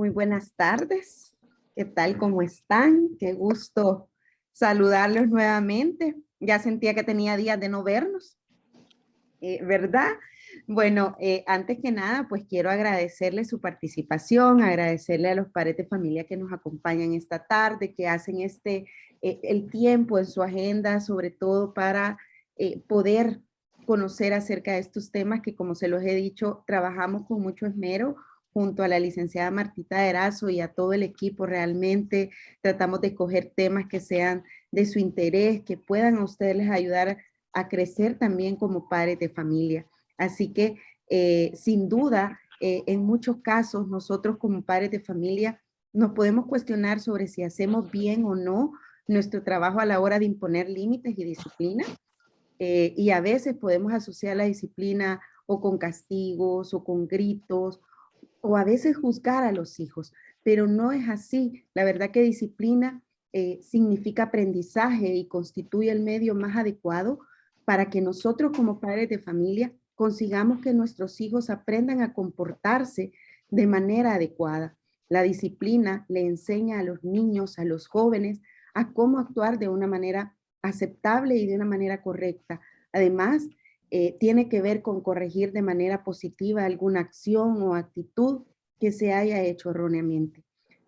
Muy buenas tardes. ¿Qué tal? ¿Cómo están? Qué gusto saludarlos nuevamente. Ya sentía que tenía días de no vernos, ¿verdad? Bueno, antes que nada, pues quiero agradecerle su participación, agradecerle a los padres de familia que nos acompañan esta tarde, que hacen el tiempo en su agenda, sobre todo para poder conocer acerca de estos temas que, como se los he dicho, trabajamos con mucho esmero junto a la licenciada Martita Erazo y a todo el equipo. Realmente tratamos de escoger temas que sean de su interés, que puedan a ustedes les ayudar a crecer también como padres de familia. Así que sin duda, en muchos casos nosotros como padres de familia nos podemos cuestionar sobre si hacemos bien o no nuestro trabajo a la hora de imponer límites y disciplina. Y a veces podemos asociar la disciplina o con castigos o con gritos o a veces juzgar a los hijos, pero no es así. La verdad que disciplina significa aprendizaje y constituye el medio más adecuado para que nosotros como padres de familia consigamos que nuestros hijos aprendan a comportarse de manera adecuada. La disciplina le enseña a los niños, a los jóvenes, a cómo actuar de una manera aceptable y de una manera correcta. Además, tiene que ver con corregir de manera positiva alguna acción o actitud que se haya hecho erróneamente.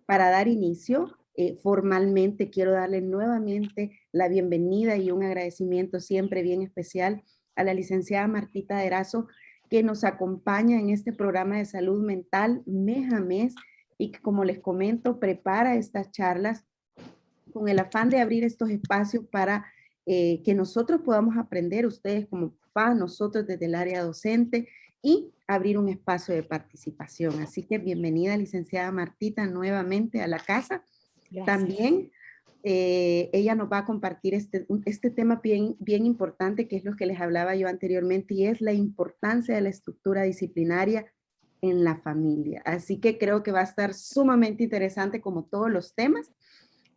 Para dar inicio, formalmente quiero darle nuevamente la bienvenida y un agradecimiento siempre bien especial a la licenciada Martita Erazo, que nos acompaña en este programa de salud mental mes a mes y que, como les comento, prepara estas charlas con el afán de abrir estos espacios para que nosotros podamos aprender, ustedes como papás, nosotros desde el área docente, y abrir un espacio de participación. Así que bienvenida, licenciada Martita, nuevamente a la casa. Gracias. También ella nos va a compartir este tema bien importante, que es lo que les hablaba yo anteriormente, y es la importancia de la estructura disciplinaria en la familia. Así que creo que va a estar sumamente interesante como todos los temas.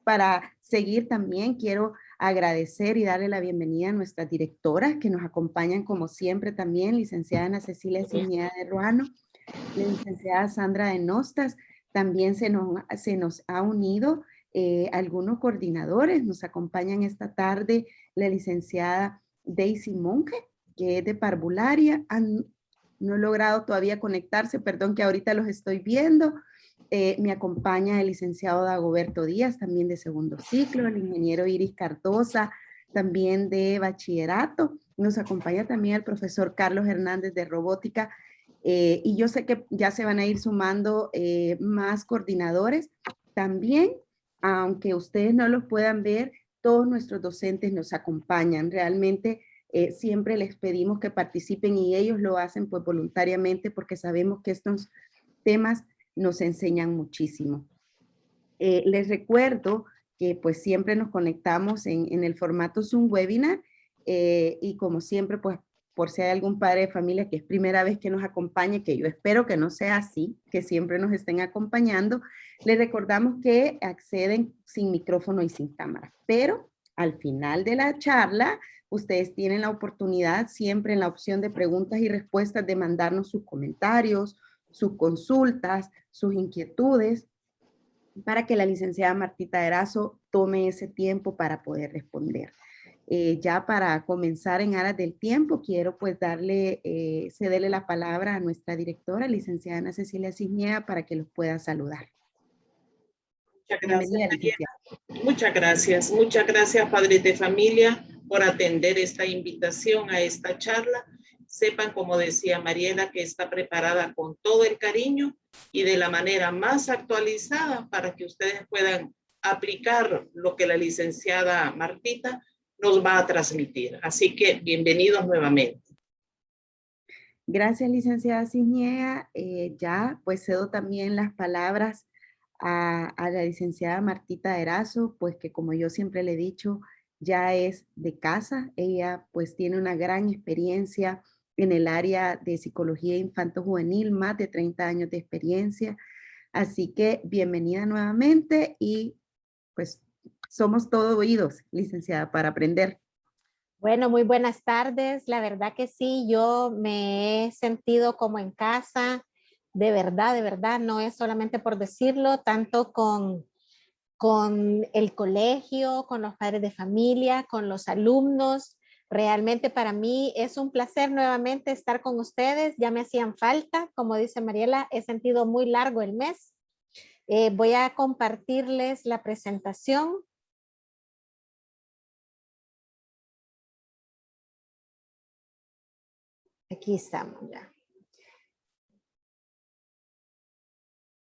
Para seguir también quiero agradecer y darle la bienvenida a nuestras directoras que nos acompañan como siempre también, licenciada Ana Cecilia Ciñeda de Ruano, la licenciada Sandra de Nostas, también se nos ha unido algunos coordinadores, nos acompañan esta tarde la licenciada Daisy Monge, que es de Parvularia, no he logrado todavía conectarse, perdón que ahorita los estoy viendo. Me acompaña el licenciado Dagoberto Díaz, también de segundo ciclo, el ingeniero Iris Cardosa, también de bachillerato. Nos acompaña también el profesor Carlos Hernández de robótica. Y yo sé que ya se van a ir sumando más coordinadores. También, aunque ustedes no los puedan ver, todos nuestros docentes nos acompañan. Realmente siempre les pedimos que participen y ellos lo hacen pues voluntariamente porque sabemos que estos temas nos enseñan muchísimo. Les recuerdo que pues siempre nos conectamos en el formato Zoom Webinar y como siempre pues por si hay algún padre de familia que es primera vez que nos acompañe, que yo espero que no sea así, que siempre nos estén acompañando, les recordamos que acceden sin micrófono y sin cámara, pero al final de la charla ustedes tienen la oportunidad siempre en la opción de preguntas y respuestas de mandarnos sus comentarios, sus consultas, sus inquietudes, para que la licenciada Martita Erazo tome ese tiempo para poder responder. Ya para comenzar en aras del tiempo, quiero pues cederle la palabra a nuestra directora, licenciada Ana Cecilia Ciñeda, para que los pueda saludar. Muchas gracias, Mariela. Muchas gracias, padres de familia, por atender esta invitación a esta charla. Sepan, como decía Mariela, que está preparada con todo el cariño y de la manera más actualizada para que ustedes puedan aplicar lo que la licenciada Martita nos va a transmitir. Así que bienvenidos nuevamente. Gracias, licenciada Ciñeda. Ya pues cedo también las palabras a la licenciada Martita Erazo, pues que como yo siempre le he dicho, ya es de casa. Ella pues tiene una gran experiencia en el área de psicología infanto-juvenil, más de 30 años de experiencia. Así que bienvenida nuevamente y pues somos todo oídos, licenciada, para aprender. Bueno, muy buenas tardes. La verdad que sí, yo me he sentido como en casa. de verdad, no es solamente por decirlo, tanto con el colegio, con los padres de familia, con los alumnos. Realmente para mí es un placer nuevamente estar con ustedes. Ya me hacían falta, como dice Mariela, he sentido muy largo el mes. Voy a compartirles la presentación. Aquí estamos ya.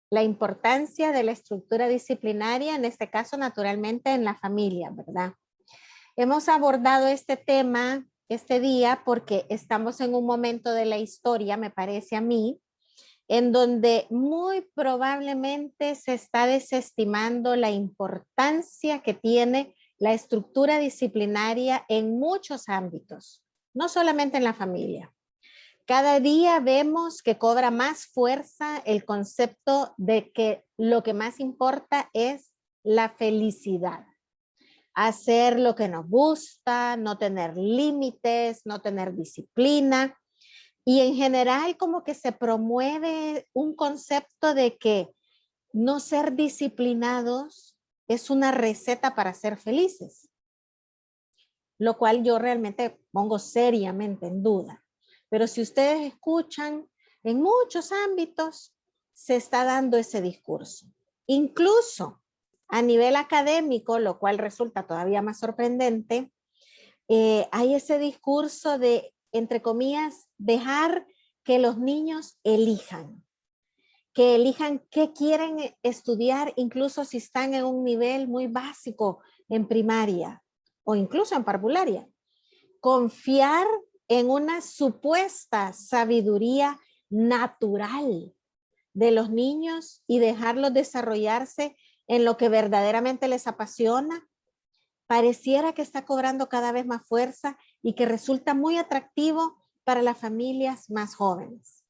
La importancia de la estructura disciplinaria, en este caso naturalmente en la familia, ¿verdad? Hemos abordado este tema este día porque estamos en un momento de la historia, me parece a mí, en donde muy probablemente se está desestimando la importancia que tiene la estructura disciplinaria en muchos ámbitos, no solamente en la familia. Cada día vemos que cobra más fuerza el concepto de que lo que más importa es la felicidad. Hacer lo que nos gusta, no tener límites, no tener disciplina. Y en general como que se promueve un concepto de que no ser disciplinados es una receta para ser felices. Lo cual yo realmente pongo seriamente en duda. Pero si ustedes escuchan, en muchos ámbitos se está dando ese discurso. Incluso a nivel académico, lo cual resulta todavía más sorprendente, hay ese discurso de, entre comillas, dejar que los niños elijan. Que elijan qué quieren estudiar, incluso si están en un nivel muy básico en primaria o incluso en parvularia. Confiar en una supuesta sabiduría natural de los niños y dejarlos desarrollarse en lo que verdaderamente les apasiona, pareciera que está cobrando cada vez más fuerza y que resulta muy atractivo para las familias más jóvenes.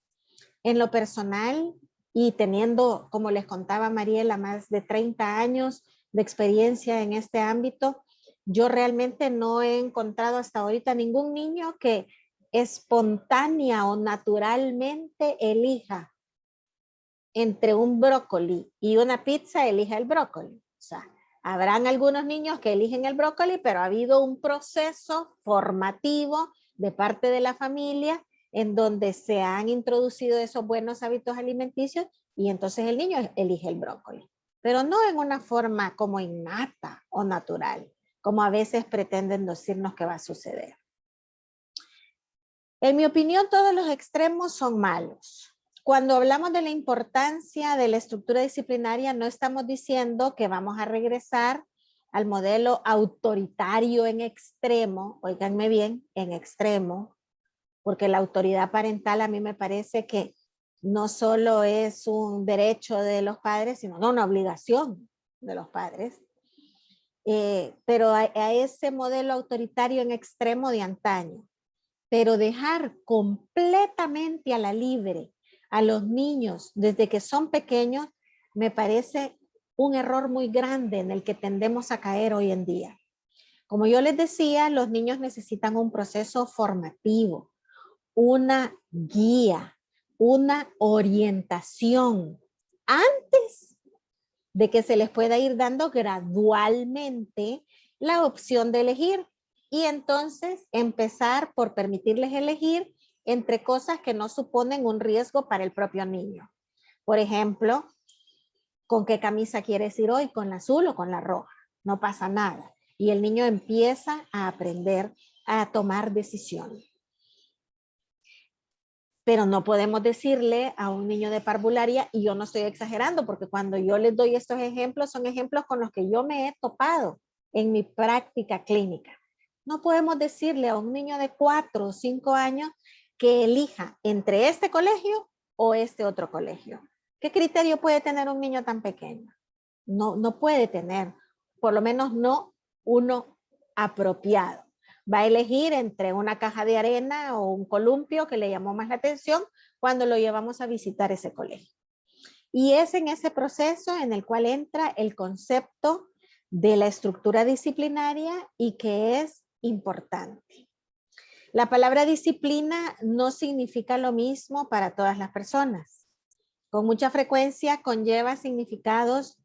En lo personal, y teniendo, como les contaba Mariela, más de 30 años de experiencia en este ámbito, yo realmente no he encontrado hasta ahorita ningún niño que espontánea o naturalmente elija entre un brócoli y una pizza, elija el brócoli. O sea, habrán algunos niños que eligen el brócoli, pero ha habido un proceso formativo de parte de la familia en donde se han introducido esos buenos hábitos alimenticios y entonces el niño elige el brócoli. Pero no en una forma como innata o natural, como a veces pretenden decirnos que va a suceder. En mi opinión, todos los extremos son malos. Cuando hablamos de la importancia de la estructura disciplinaria, no estamos diciendo que vamos a regresar al modelo autoritario en extremo, óiganme bien, en extremo, porque la autoridad parental a mí me parece que no solo es un derecho de los padres, sino una obligación de los padres. Pero a ese modelo autoritario en extremo de antaño. Pero dejar completamente a la libre a los niños desde que son pequeños me parece un error muy grande en el que tendemos a caer hoy en día. Como yo les decía, los niños necesitan un proceso formativo, una guía, una orientación antes de que se les pueda ir dando gradualmente la opción de elegir. Y entonces empezar por permitirles elegir entre cosas que no suponen un riesgo para el propio niño. Por ejemplo, ¿con qué camisa quieres ir hoy? ¿Con la azul o con la roja? No pasa nada. Y el niño empieza a aprender a tomar decisiones. Pero no podemos decirle a un niño de parvularia, y yo no estoy exagerando, porque cuando yo les doy estos ejemplos, son ejemplos con los que yo me he topado en mi práctica clínica. No podemos decirle a un niño de 4 o 5 años que elija entre este colegio o este otro colegio. ¿Qué criterio puede tener un niño tan pequeño? No puede tener, por lo menos no uno apropiado. Va a elegir entre una caja de arena o un columpio que le llamó más la atención cuando lo llevamos a visitar ese colegio. Y es en ese proceso en el cual entra el concepto de la estructura disciplinaria y que es importante. La palabra disciplina no significa lo mismo para todas las personas. con mucha frecuencia conlleva significados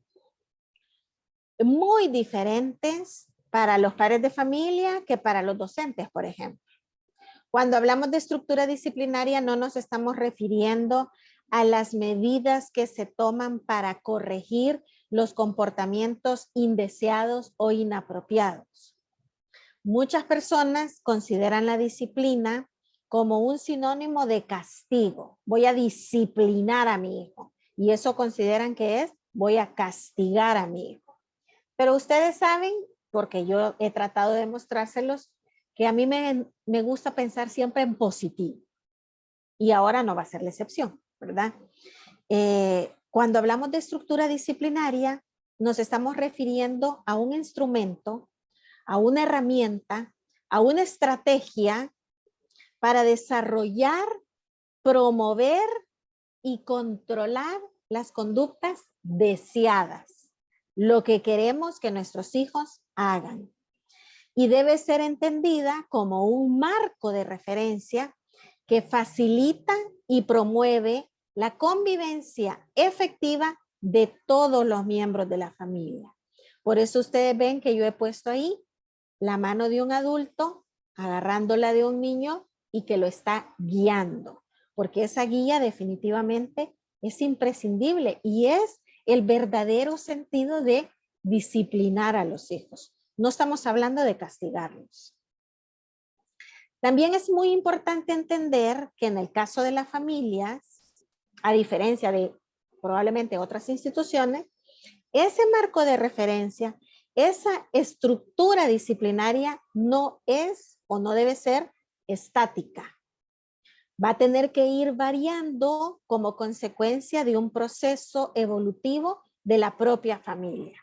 muy diferentes para los padres de familia que para los docentes, por ejemplo. Cuando hablamos de estructura disciplinaria, no nos estamos refiriendo a las medidas que se toman para corregir los comportamientos indeseados o inapropiados. Muchas personas consideran la disciplina como un sinónimo de castigo. Voy a disciplinar a mi hijo. Y eso consideran que es, voy a castigar a mi hijo. Pero ustedes saben, porque yo he tratado de mostrárselos, que a mí me gusta pensar siempre en positivo. Y ahora no va a ser la excepción, ¿verdad? Cuando hablamos de estructura disciplinaria, nos estamos refiriendo a un instrumento, a una herramienta, a una estrategia para desarrollar, promover y controlar las conductas deseadas, lo que queremos que nuestros hijos hagan. Y debe ser entendida como un marco de referencia que facilita y promueve la convivencia efectiva de todos los miembros de la familia. Por eso ustedes ven que yo he puesto ahí la mano de un adulto agarrándola de un niño y que lo está guiando, porque esa guía definitivamente es imprescindible y es el verdadero sentido de disciplinar a los hijos. No estamos hablando de castigarlos. También es muy importante entender que en el caso de las familias, a diferencia de probablemente otras instituciones, ese marco de referencia, esa estructura disciplinaria no es o no debe ser estática. Va a tener que ir variando como consecuencia de un proceso evolutivo de la propia familia.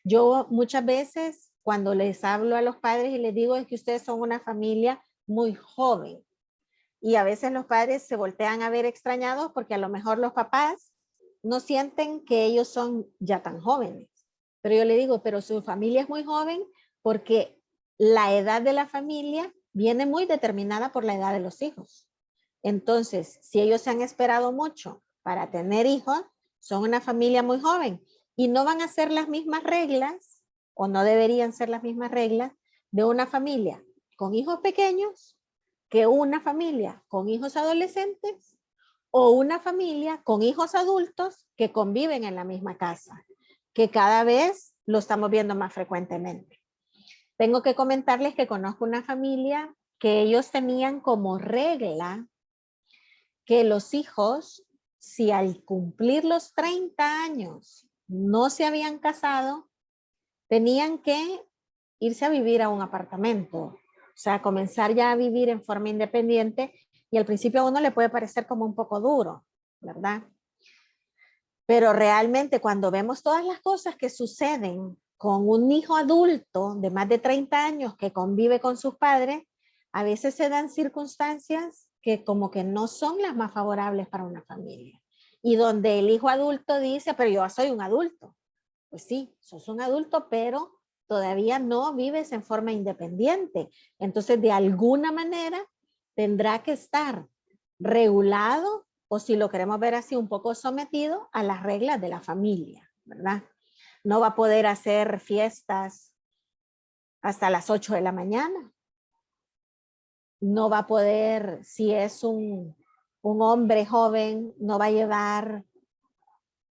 Yo muchas veces cuando les hablo a los padres y les digo es que ustedes son una familia muy joven y a veces los padres se voltean a ver extrañados porque a lo mejor los papás no sienten que ellos son ya tan jóvenes. Pero yo le digo, pero su familia es muy joven porque la edad de la familia viene muy determinada por la edad de los hijos. Entonces, si ellos se han esperado mucho para tener hijos, son una familia muy joven y no van a ser las mismas reglas o no deberían ser las mismas reglas de una familia con hijos pequeños que una familia con hijos adolescentes o una familia con hijos adultos que conviven en la misma casa, que cada vez lo estamos viendo más frecuentemente. Tengo que comentarles que conozco una familia que ellos tenían como regla que los hijos, si al cumplir los 30 años no se habían casado, tenían que irse a vivir a un apartamento, o sea, comenzar ya a vivir en forma independiente y al principio a uno le puede parecer como un poco duro, ¿verdad? Pero realmente cuando vemos todas las cosas que suceden con un hijo adulto de más de 30 años que convive con sus padres, a veces se dan circunstancias que como que no son las más favorables para una familia. Y donde el hijo adulto dice, pero yo soy un adulto. Pues sí, sos un adulto, pero todavía no vives en forma independiente. Entonces, de alguna manera, tendrá que estar regulado o si lo queremos ver así, un poco sometido a las reglas de la familia, ¿verdad? No va a poder hacer fiestas hasta las 8 de la mañana. No va a poder, si es un hombre joven, no va a llevar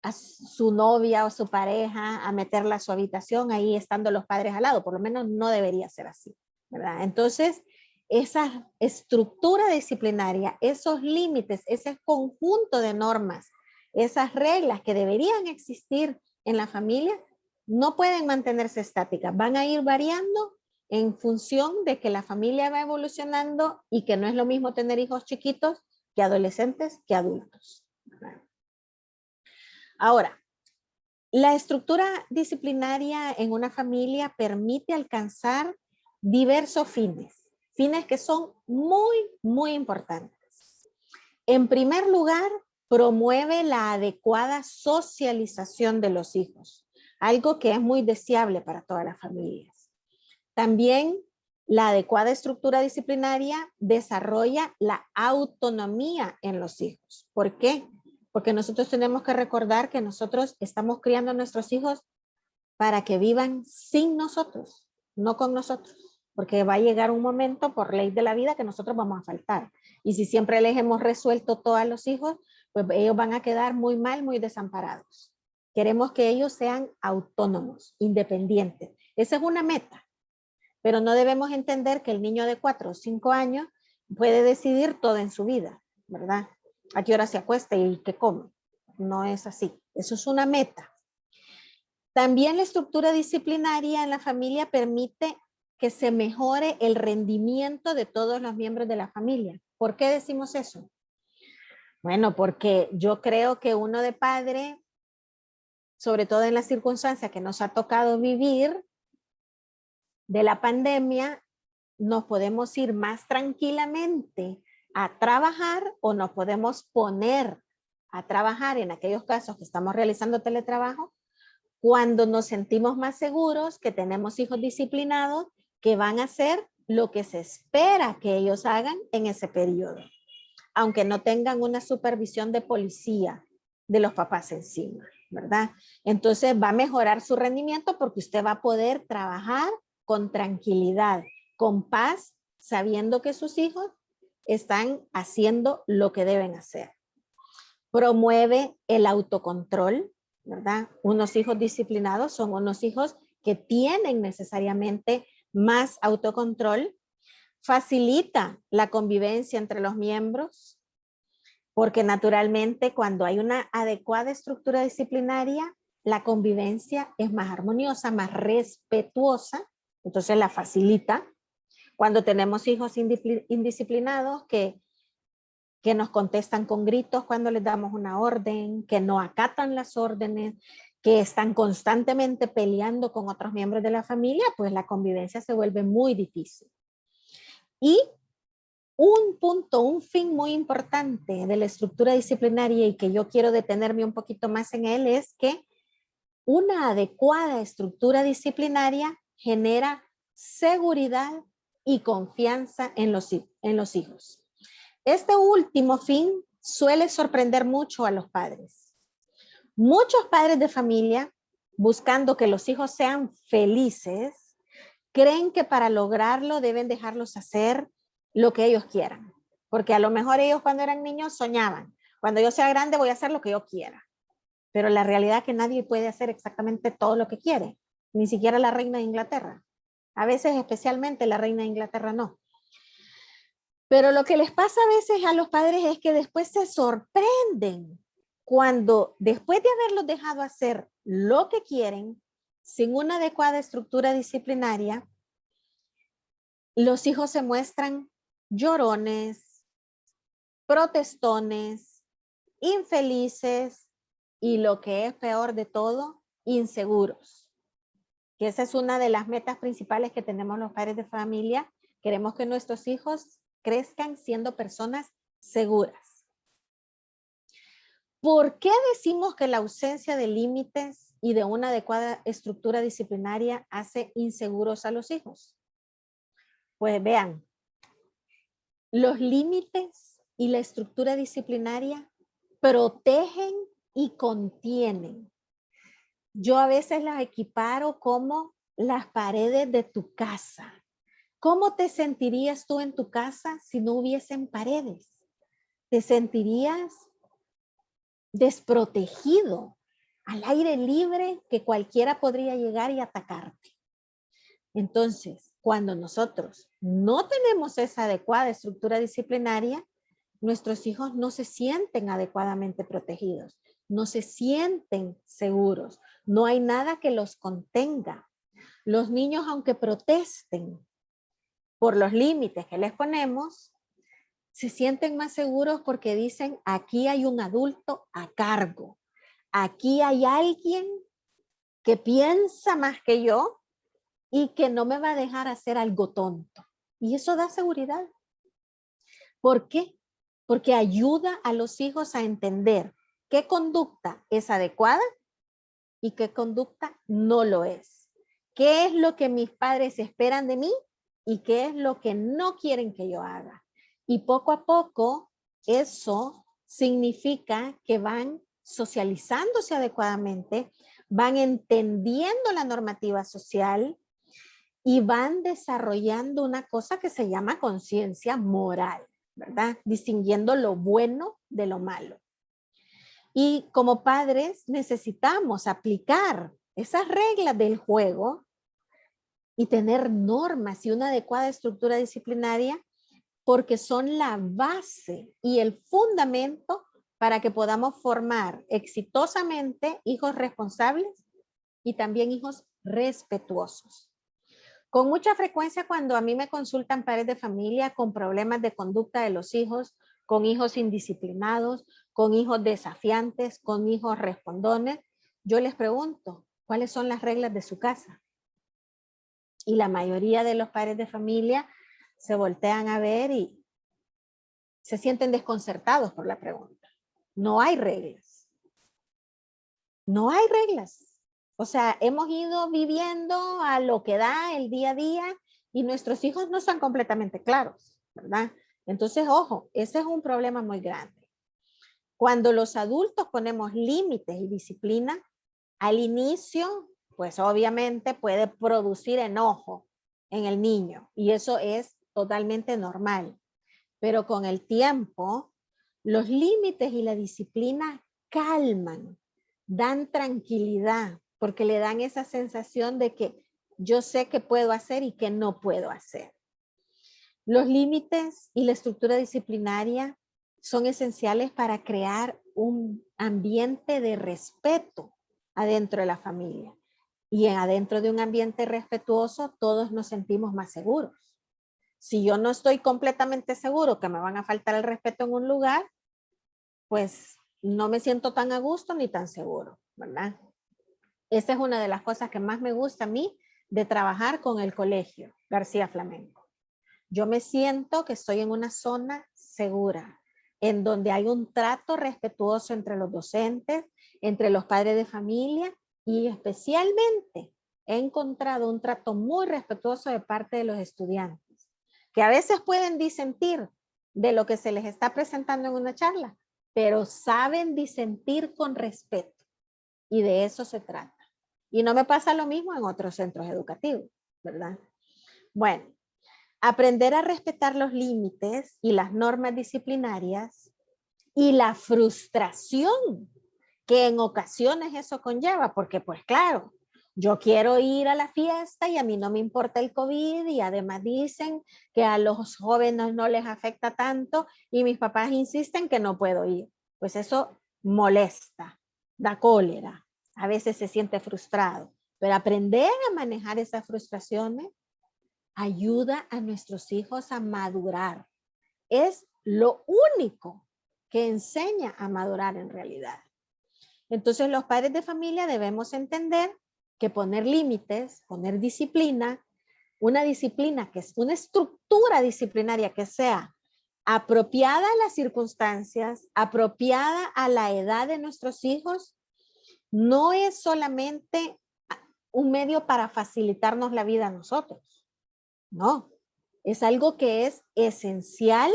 a su novia o su pareja a meterla a su habitación, ahí estando los padres al lado, por lo menos no debería ser así, ¿verdad? Entonces, esa estructura disciplinaria, esos límites, ese conjunto de normas, esas reglas que deberían existir en la familia, no pueden mantenerse estáticas, van a ir variando en función de que la familia va evolucionando y que no es lo mismo tener hijos chiquitos que adolescentes que adultos. Ahora, la estructura disciplinaria en una familia permite alcanzar diversos fines que son muy, muy importantes. En primer lugar, promueve la adecuada socialización de los hijos, algo que es muy deseable para todas las familias. También la adecuada estructura disciplinaria desarrolla la autonomía en los hijos. ¿Por qué? porque nosotros tenemos que recordar que nosotros estamos criando a nuestros hijos para que vivan sin nosotros, no con nosotros, porque va a llegar un momento por ley de la vida que nosotros vamos a faltar. Y si siempre les hemos resuelto todo a los hijos, pues ellos van a quedar muy mal, muy desamparados. Queremos que ellos sean autónomos, independientes. Esa es una meta, pero no debemos entender que el niño de 4 o 5 años puede decidir todo en su vida, ¿verdad? A qué hora se acuesta y qué come. No es así. Eso es una meta. También la estructura disciplinaria en la familia permite que se mejore el rendimiento de todos los miembros de la familia. ¿Por qué decimos eso? Bueno, porque yo creo que uno de padre, sobre todo en las circunstancias que nos ha tocado vivir de la pandemia, nos podemos ir más tranquilamente a trabajar o nos podemos poner a trabajar en aquellos casos que estamos realizando teletrabajo cuando nos sentimos más seguros que tenemos hijos disciplinados que van a hacer lo que se espera que ellos hagan en ese periodo, aunque no tengan una supervisión de policía de los papás encima, ¿verdad? Entonces va a mejorar su rendimiento porque usted va a poder trabajar con tranquilidad, con paz, sabiendo que sus hijos están haciendo lo que deben hacer. Promueve el autocontrol, ¿verdad? Unos hijos disciplinados son unos hijos que tienen necesariamente más autocontrol. Facilita la convivencia entre los miembros, porque naturalmente cuando hay una adecuada estructura disciplinaria, la convivencia es más armoniosa, más respetuosa, entonces la facilita. Cuando tenemos hijos indisciplinados que nos contestan con gritos cuando les damos una orden, que no acatan las órdenes, que están constantemente peleando con otros miembros de la familia, pues la convivencia se vuelve muy difícil. Y un fin muy importante de la estructura disciplinaria y que yo quiero detenerme un poquito más en él es que una adecuada estructura disciplinaria genera seguridad y confianza en los hijos. Este último fin suele sorprender mucho a los padres. Muchos padres de familia, buscando que los hijos sean felices, creen que para lograrlo deben dejarlos hacer lo que ellos quieran. Porque a lo mejor ellos cuando eran niños soñaban, cuando yo sea grande voy a hacer lo que yo quiera. Pero la realidad es que nadie puede hacer exactamente todo lo que quiere, ni siquiera la reina de Inglaterra. A veces especialmente la reina de Inglaterra no. Pero lo que les pasa a veces a los padres es que después se sorprenden cuando después de haberlos dejado hacer lo que quieren, sin una adecuada estructura disciplinaria, los hijos se muestran llorones, protestones, infelices y lo que es peor de todo, inseguros. Que esa es una de las metas principales que tenemos los padres de familia. Queremos que nuestros hijos crezcan siendo personas seguras. ¿Por qué decimos que la ausencia de límites y de una adecuada estructura disciplinaria hace inseguros a los hijos? Pues vean, los límites y la estructura disciplinaria protegen y contienen. Yo a veces las equiparo como las paredes de tu casa. ¿Cómo te sentirías tú en tu casa si no hubiesen paredes? Te sentirías desprotegido, al aire libre que cualquiera podría llegar y atacarte. Entonces, cuando nosotros no tenemos esa adecuada estructura disciplinaria, nuestros hijos no se sienten adecuadamente protegidos, no se sienten seguros, no hay nada que los contenga. Los niños, aunque protesten por los límites que les ponemos, se sienten más seguros porque dicen, aquí hay un adulto a cargo, aquí hay alguien que piensa más que yo y que no me va a dejar hacer algo tonto. Y eso da seguridad. ¿Por qué? Porque ayuda a los hijos a entender qué conducta es adecuada y qué conducta no lo es. ¿Qué es lo que mis padres esperan de mí y qué es lo que no quieren que yo haga? Y poco a poco eso significa que van socializándose adecuadamente, van entendiendo la normativa social y van desarrollando una cosa que se llama conciencia moral, ¿verdad? Distinguiendo lo bueno de lo malo. Y como padres necesitamos aplicar esas reglas del juego y tener normas y una adecuada estructura disciplinaria porque son la base y el fundamento para que podamos formar exitosamente hijos responsables y también hijos respetuosos. Con mucha frecuencia cuando a mí me consultan padres de familia con problemas de conducta de los hijos, con hijos indisciplinados, con hijos desafiantes, con hijos respondones, yo les pregunto, ¿cuáles son las reglas de su casa? Y la mayoría de los padres de familia se voltean a ver y se sienten desconcertados por la pregunta. No hay reglas. No hay reglas. O sea, hemos ido viviendo a lo que da el día a día y nuestros hijos no están completamente claros, ¿verdad? Entonces, ojo, ese es un problema muy grande. Cuando los adultos ponemos límites y disciplina, al inicio, pues obviamente puede producir enojo en el niño y eso es totalmente normal. Pero con el tiempo, los límites y la disciplina calman, dan tranquilidad, porque le dan esa sensación de que yo sé qué puedo hacer y qué no puedo hacer. Los límites y la estructura disciplinaria son esenciales para crear un ambiente de respeto adentro de la familia. Y adentro de un ambiente respetuoso, todos nos sentimos más seguros. Si yo no estoy completamente seguro que me van a faltar el respeto en un lugar, pues no me siento tan a gusto ni tan seguro, ¿verdad? Esa es una de las cosas que más me gusta a mí de trabajar con el colegio García Flamenco. Yo me siento que estoy en una zona segura, en donde hay un trato respetuoso entre los docentes, entre los padres de familia y especialmente he encontrado un trato muy respetuoso de parte de los estudiantes, que a veces pueden disentir de lo que se les está presentando en una charla, pero saben disentir con respeto y de eso se trata. Y no me pasa lo mismo en otros centros educativos, ¿verdad? Bueno, aprender a respetar los límites y las normas disciplinarias y la frustración que en ocasiones eso conlleva, porque pues claro, yo quiero ir a la fiesta y a mí no me importa el COVID y además dicen que a los jóvenes no les afecta tanto y mis papás insisten que no puedo ir. Pues eso molesta, da cólera, a veces se siente frustrado, pero aprender a manejar esas frustraciones ayuda a nuestros hijos a madurar. Es lo único que enseña a madurar en realidad. Entonces los padres de familia debemos entender que poner límites, poner disciplina, una disciplina que es una estructura disciplinaria que sea apropiada a las circunstancias, apropiada a la edad de nuestros hijos, no es solamente un medio para facilitarnos la vida a nosotros. No, es algo que es esencial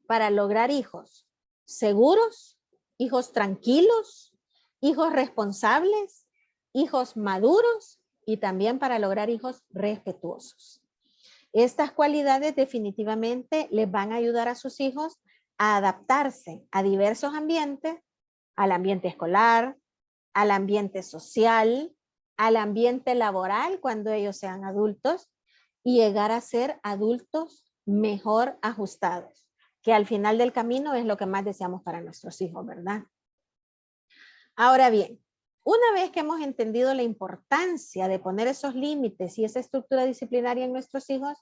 para lograr hijos seguros, hijos tranquilos, hijos responsables, hijos maduros y también para lograr hijos respetuosos. Estas cualidades definitivamente les van a ayudar a sus hijos a adaptarse a diversos ambientes, al ambiente escolar, al ambiente social, al ambiente laboral cuando ellos sean adultos y llegar a ser adultos mejor ajustados, que al final del camino es lo que más deseamos para nuestros hijos, ¿verdad? Ahora bien, una vez que hemos entendido la importancia de poner esos límites y esa estructura disciplinaria en nuestros hijos,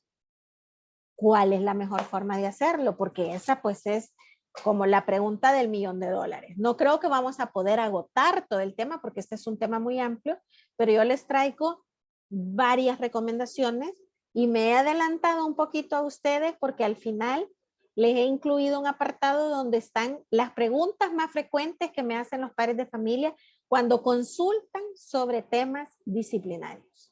¿cuál es la mejor forma de hacerlo? Porque esa pues es como la pregunta del $1.000.000. No creo que vamos a poder agotar todo el tema porque este es un tema muy amplio, pero yo les traigo varias recomendaciones y me he adelantado un poquito a ustedes porque al final les he incluido un apartado donde están las preguntas más frecuentes que me hacen los padres de familia cuando consultan sobre temas disciplinarios.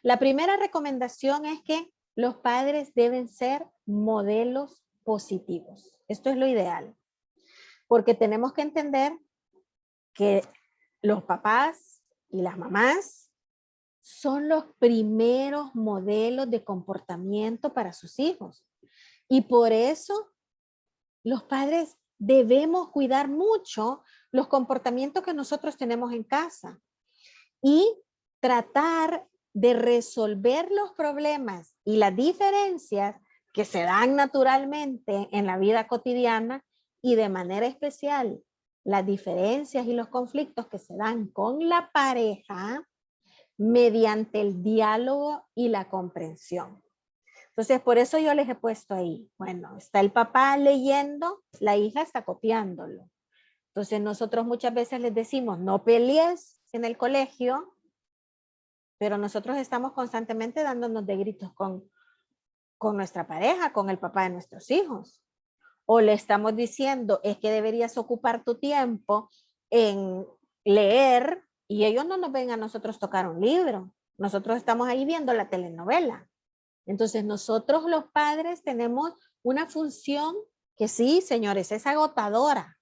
La primera recomendación es que los padres deben ser modelos positivos. Esto es lo ideal. porque tenemos que entender que los papás y las mamás son los primeros modelos de comportamiento para sus hijos. Y por eso los padres debemos cuidar mucho los comportamientos que nosotros tenemos en casa y tratar de resolver los problemas y las diferencias que se dan naturalmente en la vida cotidiana y de manera especial las diferencias y los conflictos que se dan con la pareja mediante el diálogo y la comprensión. Entonces, por eso yo les he puesto ahí, bueno, está el papá leyendo, la hija está copiándolo. Entonces, nosotros muchas veces les decimos, no pelees en el colegio, pero nosotros estamos constantemente dándonos de gritos con nuestra pareja, con el papá de nuestros hijos. O le estamos diciendo, es que deberías ocupar tu tiempo en leer, y ellos no nos ven a nosotros tocar un libro. Nosotros estamos ahí viendo la telenovela. Entonces nosotros los padres tenemos una función que sí, señores, es agotadora.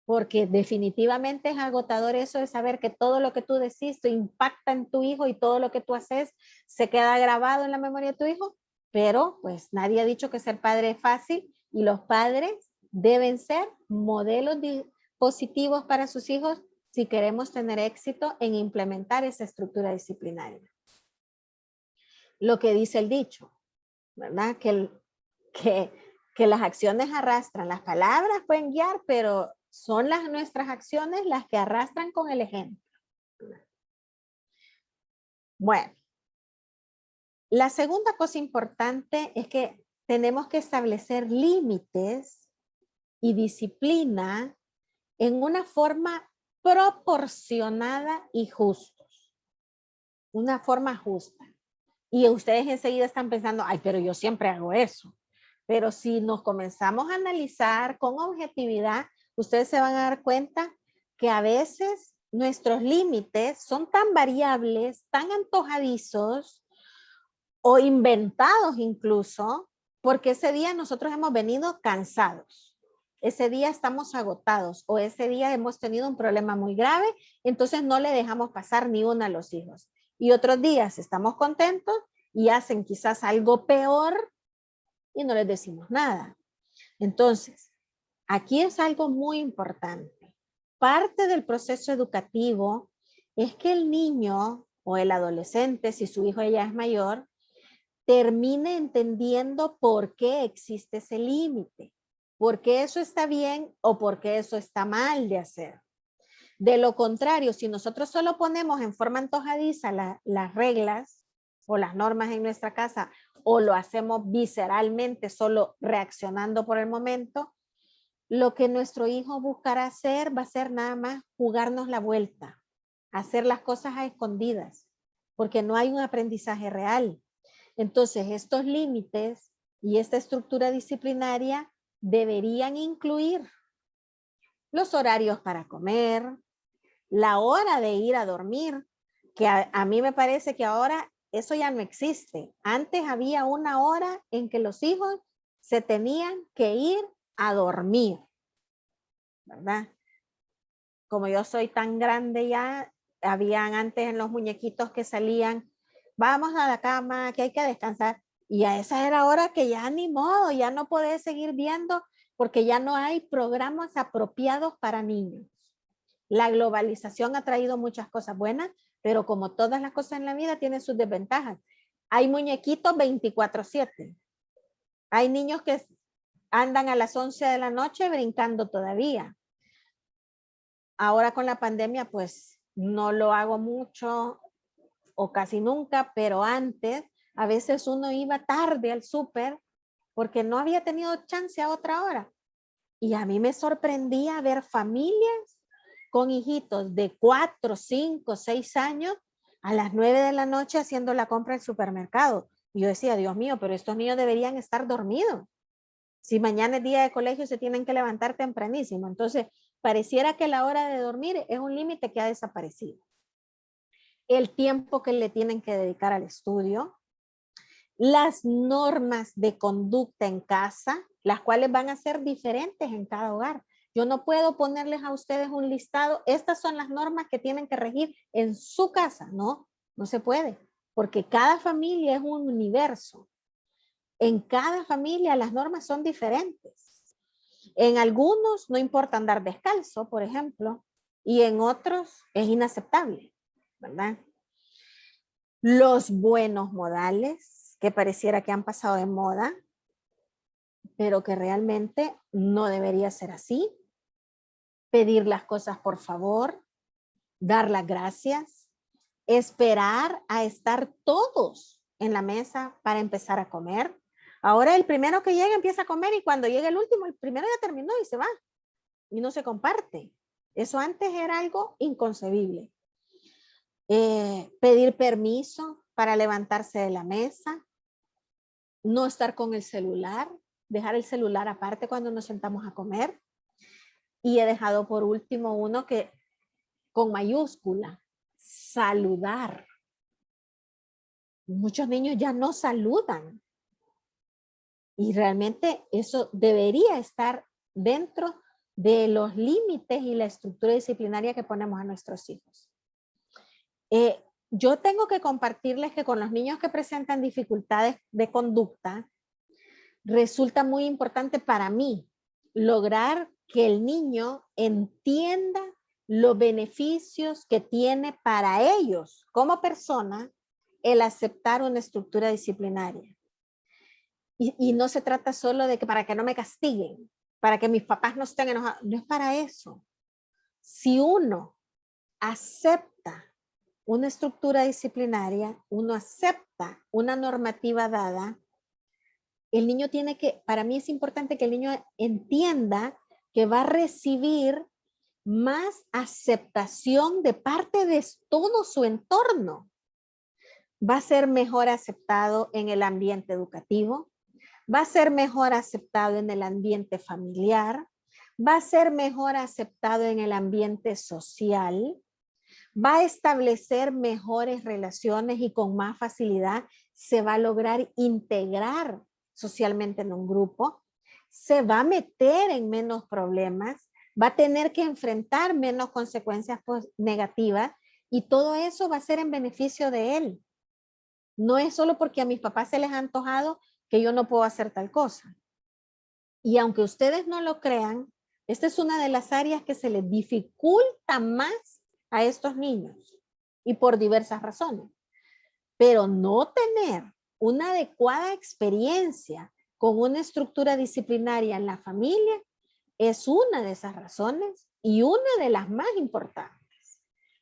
Porque definitivamente es agotador eso de saber que todo lo que tú decís te impacta en tu hijo y todo lo que tú haces se queda grabado en la memoria de tu hijo. Pero pues nadie ha dicho que ser padre es fácil y los padres deben ser modelos positivos para sus hijos si queremos tener éxito en implementar esa estructura disciplinaria. Lo que dice el dicho, ¿verdad? Que las acciones arrastran, las palabras pueden guiar, pero son nuestras acciones las que arrastran con el ejemplo. Bueno, la segunda cosa importante es que tenemos que establecer límites y disciplina en una forma proporcionada y justa. Una forma justa. Y ustedes enseguida están pensando, ay, pero yo siempre hago eso. Pero si nos comenzamos a analizar con objetividad, ustedes se van a dar cuenta que a veces nuestros límites son tan variables, tan antojadizos o inventados incluso, porque ese día nosotros hemos venido cansados. Ese día estamos agotados o ese día hemos tenido un problema muy grave, entonces no le dejamos pasar ni una a los hijos. Y otros días estamos contentos y hacen quizás algo peor y no les decimos nada. Entonces, aquí es algo muy importante. Parte del proceso educativo es que el niño o el adolescente, si su hijo ya es mayor, termine entendiendo por qué existe ese límite, por qué eso está bien o por qué eso está mal de hacer. De lo contrario, si nosotros solo ponemos en forma antojadiza las reglas o las normas en nuestra casa o lo hacemos visceralmente, solo reaccionando por el momento, lo que nuestro hijo buscará hacer va a ser nada más jugarnos la vuelta, hacer las cosas a escondidas, porque no hay un aprendizaje real. Entonces, estos límites y esta estructura disciplinaria deberían incluir los horarios para comer, la hora de ir a dormir, que a mí me parece que ahora eso ya no existe. Antes había una hora en que los hijos se tenían que ir a dormir, ¿verdad? Como yo soy tan grande ya, habían antes en los muñequitos que salían, vamos a la cama, que hay que descansar. Y a esa era hora que ya ni modo, ya no podés seguir viendo porque ya no hay programas apropiados para niños. La globalización ha traído muchas cosas buenas, pero como todas las cosas en la vida tienen sus desventajas. Hay muñequitos 24/7. Hay niños que andan a las 11 de la noche brincando todavía. Ahora con la pandemia, pues no lo hago mucho o casi nunca, pero antes a veces uno iba tarde al súper porque no había tenido chance a otra hora. Y a mí me sorprendía ver familias con hijitos de 4, 5, 6 años a las 9 de la noche haciendo la compra del supermercado. Y yo decía, Dios mío, pero estos niños deberían estar dormidos. Si mañana es día de colegio, se tienen que levantar tempranísimo. Entonces, pareciera que la hora de dormir es un límite que ha desaparecido. El tiempo que le tienen que dedicar al estudio, las normas de conducta en casa, las cuales van a ser diferentes en cada hogar. Yo no puedo ponerles a ustedes un listado, estas son las normas que tienen que regir en su casa. No, no se puede, porque cada familia es un universo. En cada familia las normas son diferentes. En algunos no importa andar descalzo, por ejemplo, y en otros es inaceptable, ¿verdad? Los buenos modales, que pareciera que han pasado de moda, pero que realmente no debería ser así. Pedir las cosas por favor, dar las gracias, esperar a estar todos en la mesa para empezar a comer. Ahora el primero que llega empieza a comer y cuando llega el último, el primero ya terminó y se va. Y no se comparte. Eso antes era algo inconcebible. Pedir permiso para levantarse de la mesa, no estar con el celular, dejar el celular aparte cuando nos sentamos a comer. Y he dejado por último uno que con mayúscula, saludar. Muchos niños ya no saludan. Y realmente eso debería estar dentro de los límites y la estructura disciplinaria que ponemos a nuestros hijos. Yo tengo que compartirles que con los niños que presentan dificultades de conducta, resulta muy importante para mí lograr que el niño entienda los beneficios que tiene para ellos como persona el aceptar una estructura disciplinaria. Y no se trata solo de que para que no me castiguen, para que mis papás no estén enojados, no es para eso. Si uno acepta una estructura disciplinaria, uno acepta una normativa dada, el niño tiene que, para mí es importante que el niño entienda que va a recibir más aceptación de parte de todo su entorno. Va a ser mejor aceptado en el ambiente educativo, va a ser mejor aceptado en el ambiente familiar, va a ser mejor aceptado en el ambiente social, va a establecer mejores relaciones y con más facilidad se va a lograr integrar socialmente en un grupo, se va a meter en menos problemas, va a tener que enfrentar menos consecuencias negativas y todo eso va a ser en beneficio de él. No es solo porque a mis papás se les ha antojado que yo no puedo hacer tal cosa. Y aunque ustedes no lo crean, esta es una de las áreas que se les dificulta más a estos niños y por diversas razones. Pero no tener una adecuada experiencia con una estructura disciplinaria en la familia es una de esas razones y una de las más importantes.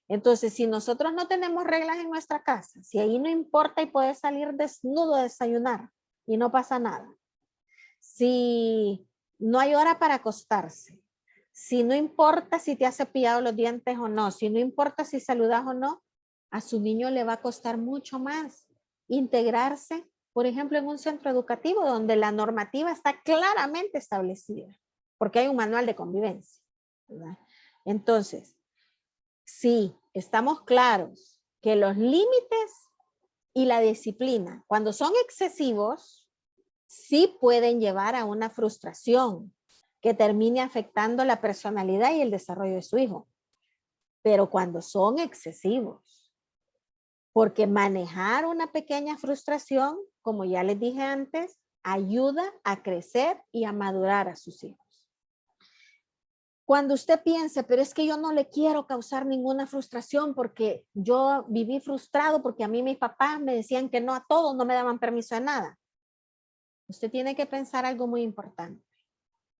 Entonces, si nosotros no tenemos reglas en nuestra casa, si ahí no importa y puedes salir desnudo a desayunar y no pasa nada, si no hay hora para acostarse, si no importa si te has cepillado los dientes o no, si no importa si saludas o no, a su niño le va a costar mucho más integrarse, por ejemplo, en un centro educativo donde la normativa está claramente establecida, porque hay un manual de convivencia, ¿verdad? Entonces, sí, estamos claros que los límites y la disciplina, cuando son excesivos, sí pueden llevar a una frustración que termine afectando la personalidad y el desarrollo de su hijo. Pero cuando son excesivos, porque manejar una pequeña frustración, como ya les dije antes, ayuda a crecer y a madurar a sus hijos. Cuando usted piense, pero es que yo no le quiero causar ninguna frustración porque yo viví frustrado porque a mí mis papás me decían que no a todo, no me daban permiso de nada. Usted tiene que pensar algo muy importante.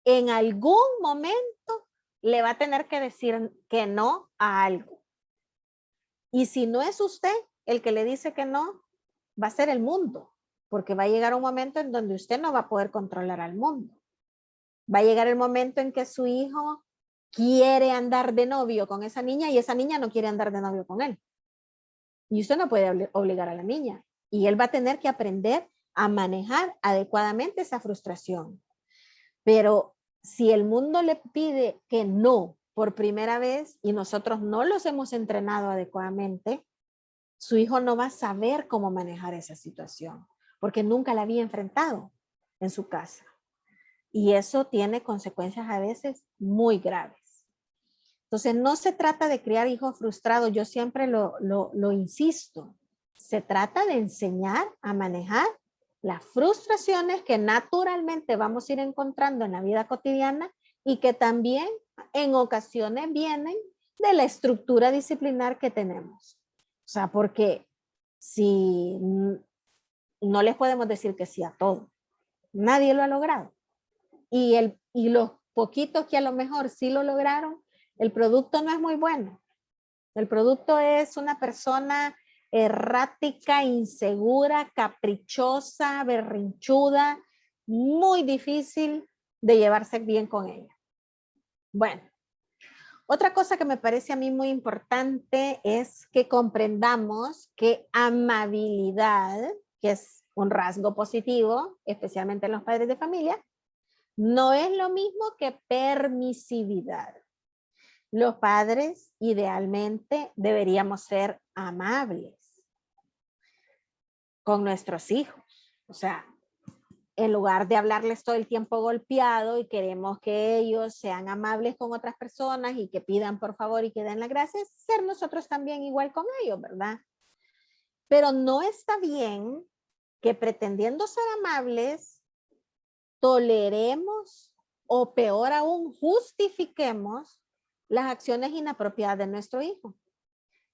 En algún momento le va a tener que decir que no a algo. Y si no es usted el que le dice que no, va a ser el mundo, porque va a llegar un momento en donde usted no va a poder controlar al mundo. Va a llegar el momento en que su hijo quiere andar de novio con esa niña y esa niña no quiere andar de novio con él. Y usted no puede obligar a la niña. Y él va a tener que aprender a manejar adecuadamente esa frustración. Pero si el mundo le pide que no por primera vez y nosotros no los hemos entrenado adecuadamente, su hijo no va a saber cómo manejar esa situación, porque nunca la había enfrentado en su casa. Y eso tiene consecuencias a veces muy graves. Entonces, no se trata de criar hijos frustrados, yo siempre lo insisto. Se trata de enseñar a manejar las frustraciones que naturalmente vamos a ir encontrando en la vida cotidiana y que también en ocasiones vienen de la estructura disciplinar que tenemos. O sea, porque si no les podemos decir que sí a todo, nadie lo ha logrado. Y los poquitos que a lo mejor sí lo lograron, el producto no es muy bueno. El producto es una persona errática, insegura, caprichosa, berrinchuda, muy difícil de llevarse bien con ella. Bueno, otra cosa que me parece a mí muy importante es que comprendamos que amabilidad, que es un rasgo positivo, especialmente en los padres de familia, no es lo mismo que permisividad. Los padres idealmente deberíamos ser amables con nuestros hijos. O sea, en lugar de hablarles todo el tiempo golpeado y queremos que ellos sean amables con otras personas y que pidan por favor y que den las gracias, ser nosotros también igual con ellos, ¿verdad? Pero no está bien que pretendiendo ser amables, toleremos o peor aún justifiquemos las acciones inapropiadas de nuestro hijo.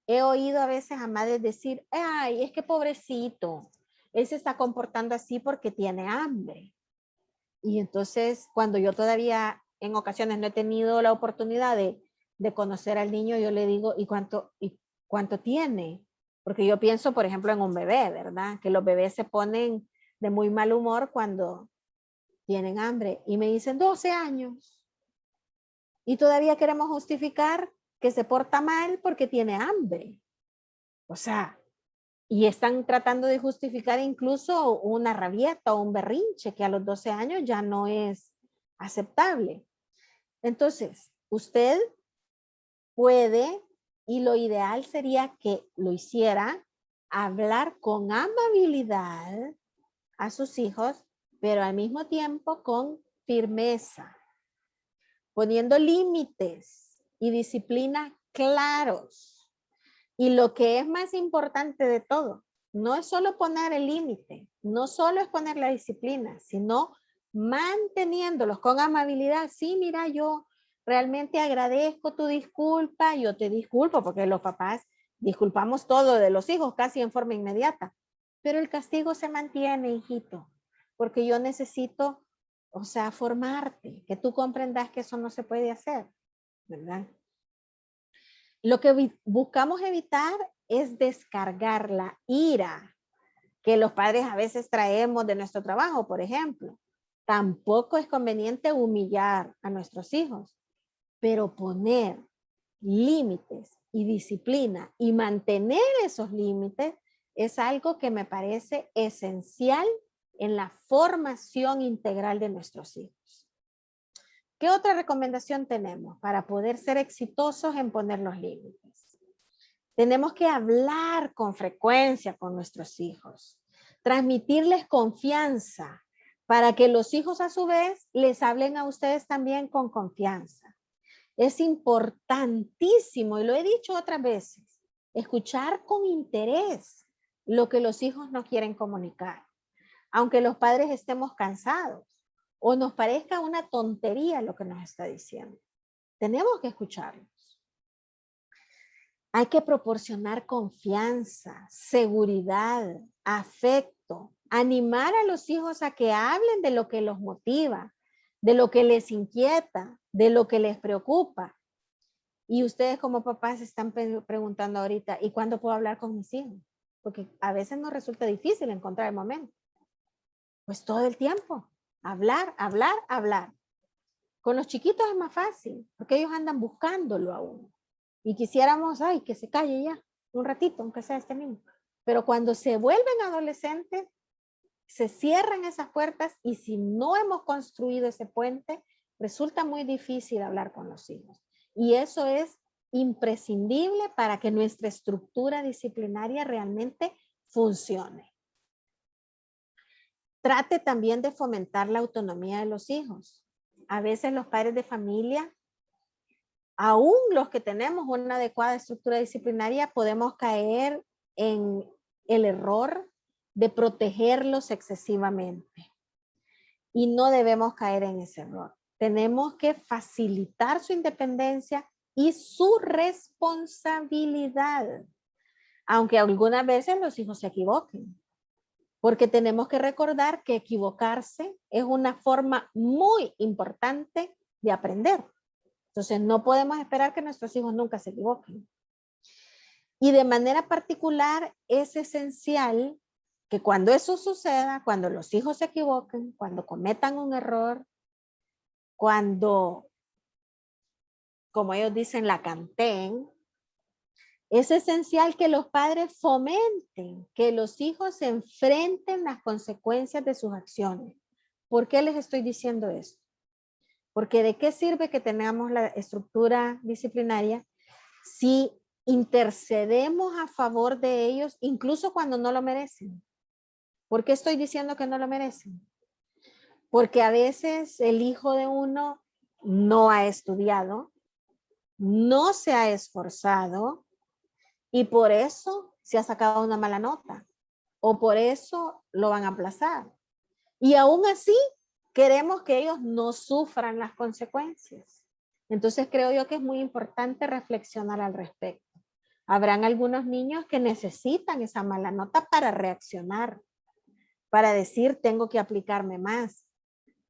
He oído a veces a madres decir, ay, es que pobrecito, él se está comportando así porque tiene hambre. Y entonces, cuando yo todavía en ocasiones no he tenido la oportunidad de conocer al niño, yo le digo, ¿y cuánto tiene? Porque yo pienso, por ejemplo, en un bebé, ¿verdad? Que los bebés se ponen de muy mal humor cuando tienen hambre. Y me dicen 12 años. Y todavía queremos justificar que se porta mal porque tiene hambre. O sea, y están tratando de justificar incluso una rabieta o un berrinche que a los 12 años ya no es aceptable. Entonces, usted puede, y lo ideal sería que lo hiciera, hablar con amabilidad a sus hijos, pero al mismo tiempo con firmeza, poniendo límites y disciplina claros. Y lo que es más importante de todo, no es solo poner el límite, no solo es poner la disciplina, sino manteniéndolos con amabilidad. Sí, mira, yo realmente agradezco tu disculpa, yo te disculpo, porque los papás disculpamos todo de los hijos casi en forma inmediata, pero el castigo se mantiene, hijito, porque yo necesito, o sea, formarte, que tú comprendas que eso no se puede hacer, ¿verdad? Lo que buscamos evitar es descargar la ira que los padres a veces traemos de nuestro trabajo, por ejemplo. Tampoco es conveniente humillar a nuestros hijos, pero poner límites y disciplina y mantener esos límites es algo que me parece esencial en la formación integral de nuestros hijos. ¿Qué otra recomendación tenemos para poder ser exitosos en poner los límites? Tenemos que hablar con frecuencia con nuestros hijos, transmitirles confianza para que los hijos a su vez les hablen a ustedes también con confianza. Es importantísimo, y lo he dicho otras veces, escuchar con interés lo que los hijos nos quieren comunicar, aunque los padres estemos cansados o nos parezca una tontería lo que nos está diciendo. Tenemos que escucharlos. Hay que proporcionar confianza, seguridad, afecto, animar a los hijos a que hablen de lo que los motiva, de lo que les inquieta, de lo que les preocupa. Y ustedes como papás se están preguntando ahorita, ¿y cuándo puedo hablar con mis hijos? Porque a veces nos resulta difícil encontrar el momento. Pues todo el tiempo, hablar, hablar, hablar. Con los chiquitos es más fácil, porque ellos andan buscándolo a uno. Y quisiéramos, ay, que se calle ya, un ratito, aunque sea este mismo. Pero cuando se vuelven adolescentes, se cierran esas puertas y si no hemos construido ese puente, resulta muy difícil hablar con los hijos. Y eso es imprescindible para que nuestra estructura disciplinaria realmente funcione. Trate también de fomentar la autonomía de los hijos. A veces los padres de familia, aún los que tenemos una adecuada estructura disciplinaria, podemos caer en el error de protegerlos excesivamente. Y no debemos caer en ese error. Tenemos que facilitar su independencia y su responsabilidad. Aunque algunas veces los hijos se equivoquen. Porque tenemos que recordar que equivocarse es una forma muy importante de aprender. Entonces no podemos esperar que nuestros hijos nunca se equivoquen. Y de manera particular es esencial que cuando eso suceda, cuando los hijos se equivoquen, cuando cometan un error, cuando, como ellos dicen, la canteen, es esencial que los padres fomenten que los hijos se enfrenten las consecuencias de sus acciones. ¿Por qué les estoy diciendo esto? Porque ¿de qué sirve que tengamos la estructura disciplinaria si intercedemos a favor de ellos incluso cuando no lo merecen? ¿Por qué estoy diciendo que no lo merecen? Porque a veces el hijo de uno no ha estudiado, no se ha esforzado, y por eso se ha sacado una mala nota. O por eso lo van a aplazar. Y aún así queremos que ellos no sufran las consecuencias. Entonces creo yo que es muy importante reflexionar al respecto. Habrán algunos niños que necesitan esa mala nota para reaccionar. Para decir tengo que aplicarme más.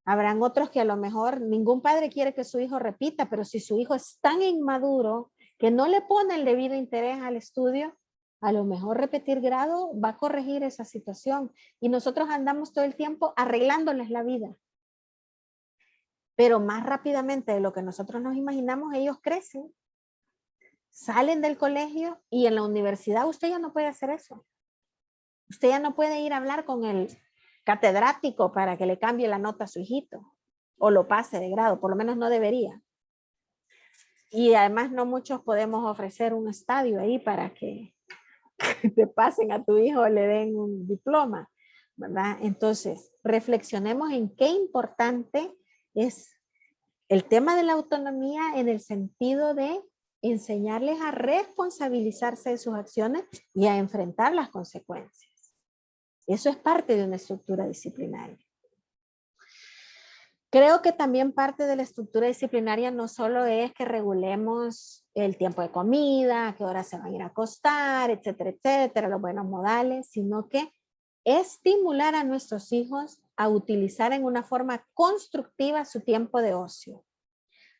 Habrán otros que a lo mejor ningún padre quiere que su hijo repita, pero si su hijo es tan inmaduro que no le pone el debido interés al estudio, a lo mejor repetir grado va a corregir esa situación. Y nosotros andamos todo el tiempo arreglándoles la vida. Pero más rápidamente de lo que nosotros nos imaginamos, ellos crecen, salen del colegio y en la universidad usted ya no puede hacer eso. Usted ya no puede ir a hablar con el catedrático para que le cambie la nota a su hijito o lo pase de grado, por lo menos no debería. Y además no muchos podemos ofrecer un estadio ahí para que te pasen a tu hijo o le den un diploma, ¿verdad? Entonces, reflexionemos en qué importante es el tema de la autonomía en el sentido de enseñarles a responsabilizarse de sus acciones y a enfrentar las consecuencias. Eso es parte de una estructura disciplinaria. Creo que también parte de la estructura disciplinaria no solo es que regulemos el tiempo de comida, a qué hora se van a ir a acostar, etcétera, etcétera, los buenos modales, sino que estimular a nuestros hijos a utilizar en una forma constructiva su tiempo de ocio.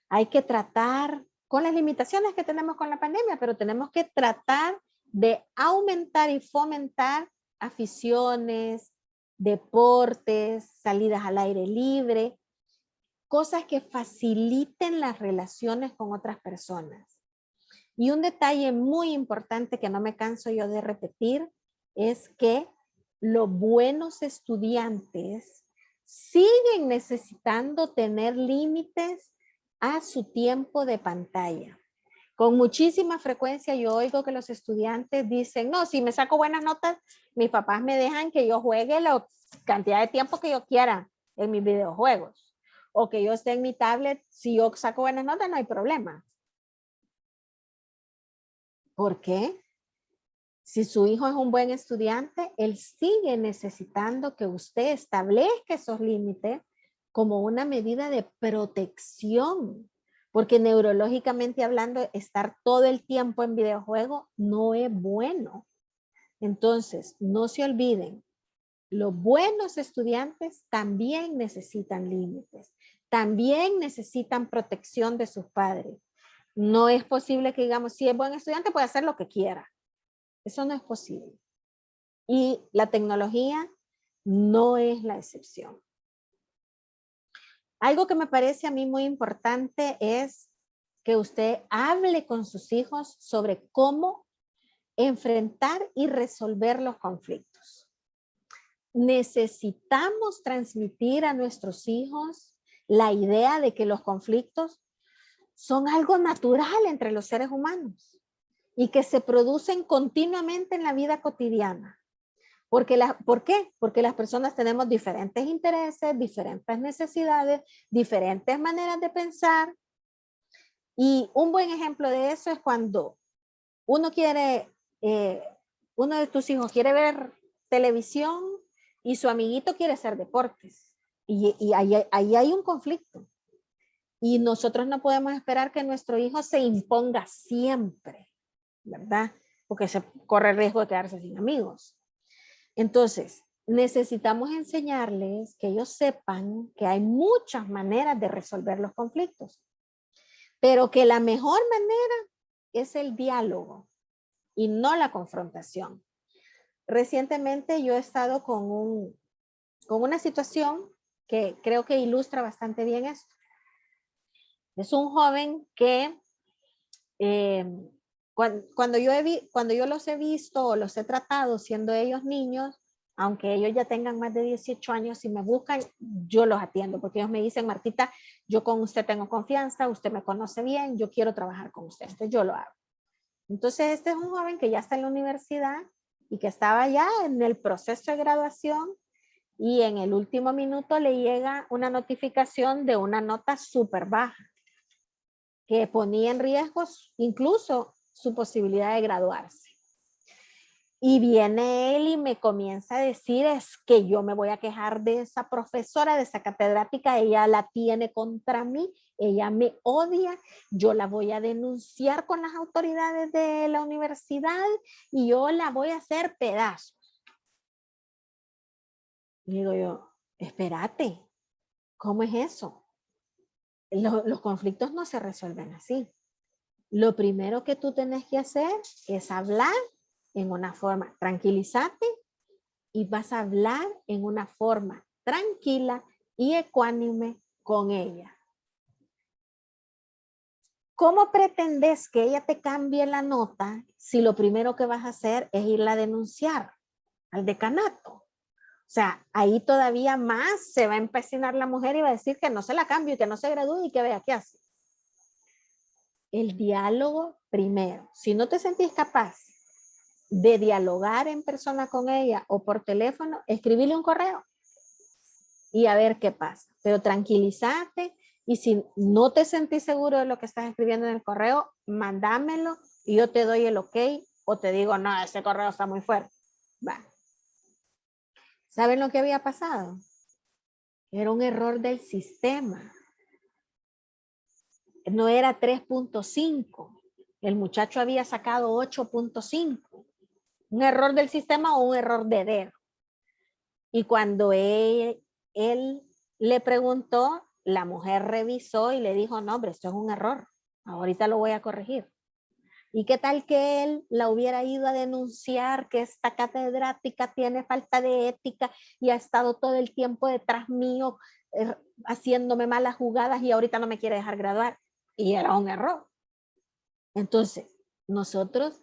Hay que tratar con las limitaciones que tenemos con la pandemia, pero tenemos que tratar de aumentar y fomentar aficiones, deportes, salidas al aire libre, cosas que faciliten las relaciones con otras personas. Y un detalle muy importante que no me canso yo de repetir es que los buenos estudiantes siguen necesitando tener límites a su tiempo de pantalla. Con muchísima frecuencia yo oigo que los estudiantes dicen, no, si me saco buenas notas, mis papás me dejan que yo juegue la cantidad de tiempo que yo quiera en mis videojuegos. O que yo esté en mi tablet, si yo saco buenas notas no hay problema. ¿Por qué? Si su hijo es un buen estudiante, él sigue necesitando que usted establezca esos límites como una medida de protección. Porque neurológicamente hablando, estar todo el tiempo en videojuego no es bueno. Entonces, no se olviden, los buenos estudiantes también necesitan límites, también necesitan protección de sus padres. No es posible que digamos, si es buen estudiante puede hacer lo que quiera. Eso no es posible. Y la tecnología no es la excepción. Algo que me parece a mí muy importante es que usted hable con sus hijos sobre cómo enfrentar y resolver los conflictos. Necesitamos transmitir a nuestros hijos la idea de que los conflictos son algo natural entre los seres humanos y que se producen continuamente en la vida cotidiana. ¿Por qué? Porque las personas tenemos diferentes intereses, diferentes necesidades, diferentes maneras de pensar. Y un buen ejemplo de eso es cuando uno de tus hijos quiere ver televisión y su amiguito quiere hacer deportes. Y ahí hay un conflicto. Y nosotros no podemos esperar que nuestro hijo se imponga siempre, ¿verdad? Porque se corre el riesgo de quedarse sin amigos. Entonces, necesitamos enseñarles que ellos sepan que hay muchas maneras de resolver los conflictos, pero que la mejor manera es el diálogo y no la confrontación. Recientemente yo he estado con una situación que creo que ilustra bastante bien esto. Es un joven que cuando yo los he visto o los he tratado siendo ellos niños, aunque ellos ya tengan más de 18 años, si me buscan, yo los atiendo, porque ellos me dicen, Martita, yo con usted tengo confianza, usted me conoce bien, yo quiero trabajar con usted, yo lo hago. Entonces, este es un joven que ya está en la universidad y que estaba ya en el proceso de graduación y en el último minuto le llega una notificación de una nota súper baja que ponía en riesgo incluso su posibilidad de graduarse. Y viene él y me comienza a decir, es que yo me voy a quejar de esa profesora, de esa catedrática, ella la tiene contra mí, ella me odia, yo la voy a denunciar con las autoridades de la universidad y yo la voy a hacer pedazos. Y digo yo, espérate, ¿cómo es eso? Los conflictos no se resuelven así. Lo primero que tú tenés que hacer es hablar en una forma, tranquilízate y vas a hablar en una forma tranquila y ecuánime con ella. ¿Cómo pretendes que ella te cambie la nota si lo primero que vas a hacer es irla a denunciar al decanato? O sea, ahí todavía más se va a empecinar la mujer y va a decir que no se la cambie, que no se gradúe y que vea qué hace. El diálogo primero. Si no te sentís capaz de dialogar en persona con ella o por teléfono, escribile un correo y a ver qué pasa. Pero tranquilízate y si no te sentís seguro de lo que estás escribiendo en el correo, mándamelo y yo te doy el ok o te digo, no, ese correo está muy fuerte. Va. ¿Saben lo que había pasado? Era un error del sistema. No era 3.5. El muchacho había sacado 8.5. Un error del sistema o un error de dedo. Y cuando él le preguntó, la mujer revisó y le dijo, no, hombre, esto es un error. Ahorita lo voy a corregir. ¿Y qué tal que él la hubiera ido a denunciar que esta catedrática tiene falta de ética y ha estado todo el tiempo detrás mío haciéndome malas jugadas y ahorita no me quiere dejar graduar? Y era un error. Entonces, nosotros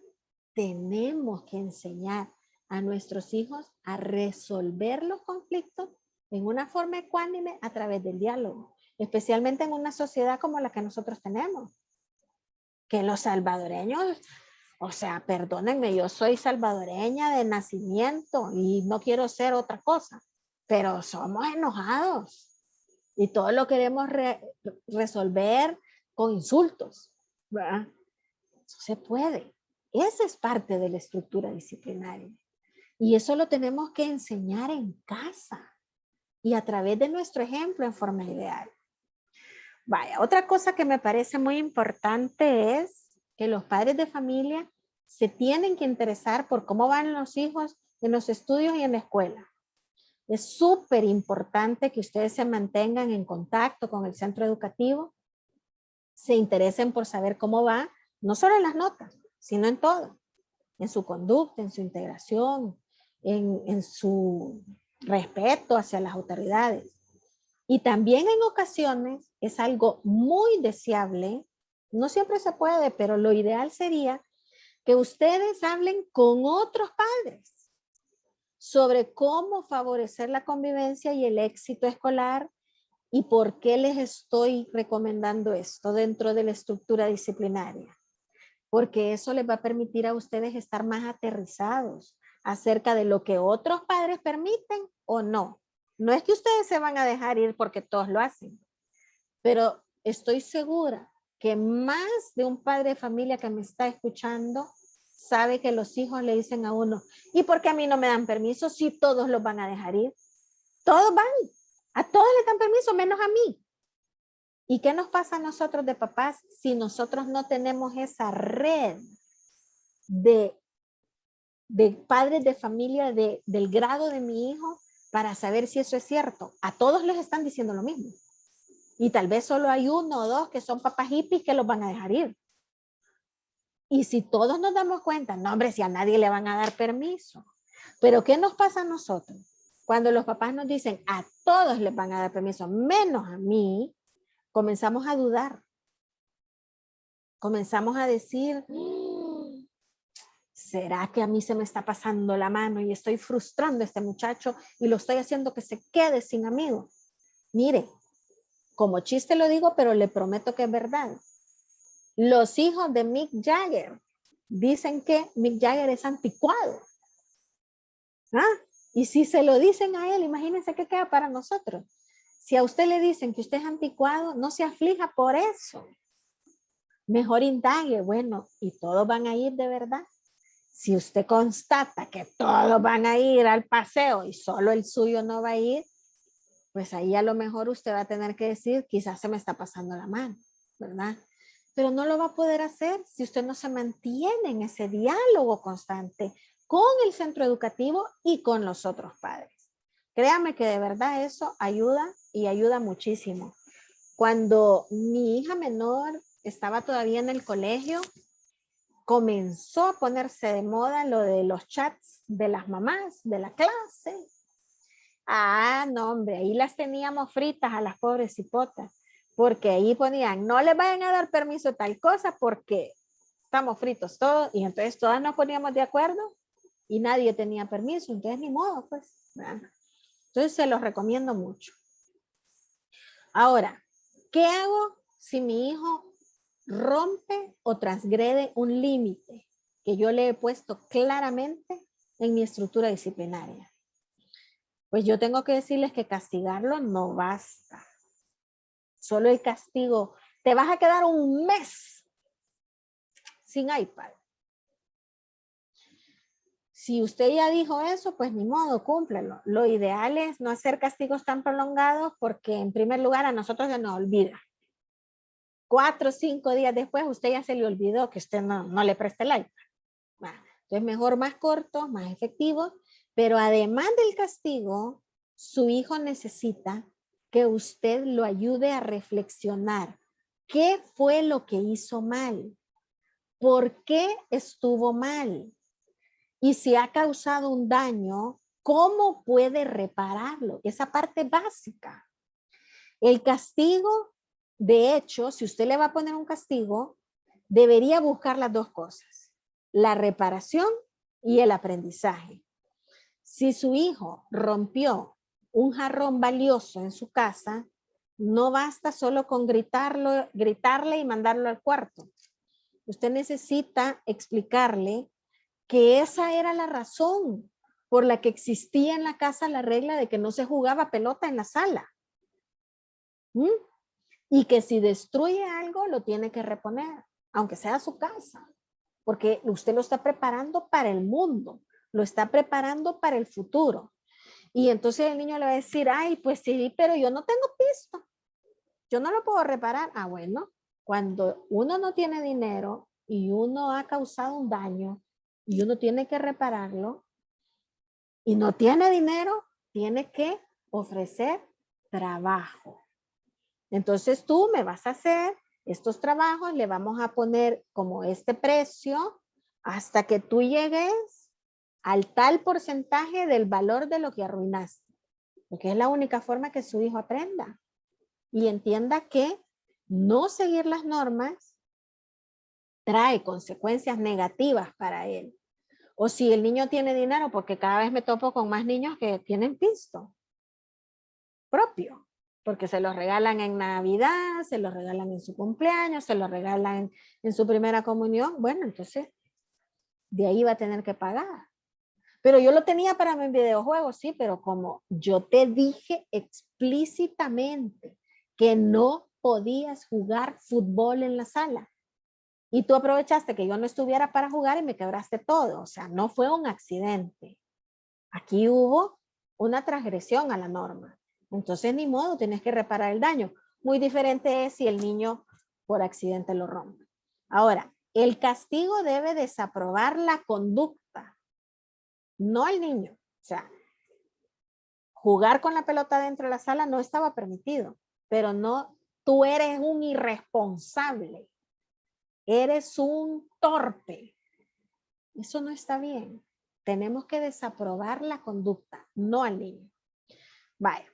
tenemos que enseñar a nuestros hijos a resolver los conflictos en una forma ecuánime a través del diálogo, especialmente en una sociedad como la que nosotros tenemos. Que los salvadoreños, o sea, perdónenme, yo soy salvadoreña de nacimiento y no quiero ser otra cosa, pero somos enojados y todo lo queremos resolver con insultos, ¿verdad? Eso se puede. Esa es parte de la estructura disciplinaria. Y eso lo tenemos que enseñar en casa y a través de nuestro ejemplo en forma ideal. Vaya, otra cosa que me parece muy importante es que los padres de familia se tienen que interesar por cómo van los hijos en los estudios y en la escuela. Es súper importante que ustedes se mantengan en contacto con el centro educativo, se interesen por saber cómo va, no solo en las notas, sino en todo, en su conducta, en su integración, en su respeto hacia las autoridades. Y también en ocasiones es algo muy deseable, no siempre se puede, pero lo ideal sería que ustedes hablen con otros padres sobre cómo favorecer la convivencia y el éxito escolar y por qué les estoy recomendando esto dentro de la estructura disciplinaria. Porque eso les va a permitir a ustedes estar más aterrizados, acerca de lo que otros padres permiten o no. No es que ustedes se van a dejar ir porque todos lo hacen, pero estoy segura que más de un padre de familia que me está escuchando sabe que los hijos le dicen a uno, ¿y por qué a mí no me dan permiso si todos los van a dejar ir? Todos van, a todos les dan permiso, menos a mí. ¿Y qué nos pasa a nosotros de papás si nosotros no tenemos esa red de padres de familia del grado de mi hijo para saber si eso es cierto? A todos les están diciendo lo mismo. Y tal vez solo hay uno o dos que son papás hippies que los van a dejar ir. Y si todos nos damos cuenta, no hombre, si a nadie le van a dar permiso. Pero ¿qué nos pasa a nosotros? Cuando los papás nos dicen a todos les van a dar permiso, menos a mí, comenzamos a dudar. Comenzamos a decir, ¿será que a mí se me está pasando la mano y estoy frustrando a este muchacho y lo estoy haciendo que se quede sin amigos? Mire, como chiste lo digo, pero le prometo que es verdad. Los hijos de Mick Jagger dicen que Mick Jagger es anticuado. ¿Ah? Y si se lo dicen a él, imagínense qué queda para nosotros. Si a usted le dicen que usted es anticuado, no se aflija por eso. Mejor indague, bueno, ¿y todos van a ir de verdad? Si usted constata que todos van a ir al paseo y solo el suyo no va a ir, pues ahí a lo mejor usted va a tener que decir, quizás se me está pasando la mano, ¿verdad? Pero no lo va a poder hacer si usted no se mantiene en ese diálogo constante con el centro educativo y con los otros padres. Créame que de verdad eso ayuda y ayuda muchísimo. Cuando mi hija menor estaba todavía en el colegio, comenzó a ponerse de moda lo de los chats de las mamás de la clase. Ah, no, hombre, ahí las teníamos fritas a las pobres hipotas, porque ahí ponían, no les vayan a dar permiso tal cosa porque estamos fritos todos, y entonces todas nos poníamos de acuerdo y nadie tenía permiso, entonces ni modo, pues. ¿Verdad? Entonces se los recomiendo mucho. Ahora, ¿qué hago si mi hijo rompe o transgrede un límite que yo le he puesto claramente en mi estructura disciplinaria? Pues yo tengo que decirles que castigarlo no basta. Solo el castigo. Te vas a quedar un mes sin iPad. Si usted ya dijo eso, pues ni modo, cúmplelo. Lo ideal es no hacer castigos tan prolongados porque en primer lugar a nosotros se nos olvida. 4 o 5 días después usted ya se le olvidó que usted no le preste el iPad. Bueno, entonces mejor más cortos, más efectivos, pero además del castigo, su hijo necesita que usted lo ayude a reflexionar. ¿Qué fue lo que hizo mal? ¿Por qué estuvo mal? Y si ha causado un daño, ¿cómo puede repararlo? Esa parte básica. El castigo, de hecho, si usted le va a poner un castigo, debería buscar las dos cosas, la reparación y el aprendizaje. Si su hijo rompió un jarrón valioso en su casa, no basta solo con gritarle y mandarlo al cuarto. Usted necesita explicarle que esa era la razón por la que existía en la casa la regla de que no se jugaba pelota en la sala. Y que si destruye algo lo tiene que reponer, aunque sea su casa, porque usted lo está preparando para el mundo, lo está preparando para el futuro. Y entonces el niño le va a decir, ay, pues sí, pero yo no tengo pisto, yo no lo puedo reparar. Ah, bueno, cuando uno no tiene dinero y uno ha causado un daño y uno tiene que repararlo y no tiene dinero, tiene que ofrecer trabajo. Entonces tú me vas a hacer estos trabajos, le vamos a poner como este precio hasta que tú llegues al tal porcentaje del valor de lo que arruinaste. Porque es la única forma que su hijo aprenda y entienda que no seguir las normas trae consecuencias negativas para él. O si el niño tiene dinero, porque cada vez me topo con más niños que tienen pisto propio, porque se los regalan en Navidad, se los regalan en su cumpleaños, se los regalan en su primera comunión. Bueno, entonces de ahí va a tener que pagar. Pero yo lo tenía para mi videojuego, sí, pero como yo te dije explícitamente que no podías jugar fútbol en la sala y tú aprovechaste que yo no estuviera para jugar y me quebraste todo. O sea, no fue un accidente. Aquí hubo una transgresión a la norma. Entonces, ni modo, tienes que reparar el daño. Muy diferente es si el niño por accidente lo rompe. Ahora, el castigo debe desaprobar la conducta, no el niño. O sea, jugar con la pelota dentro de la sala no estaba permitido, pero no, tú eres un irresponsable, eres un torpe. Eso no está bien. Tenemos que desaprobar la conducta, no al niño. Vaya.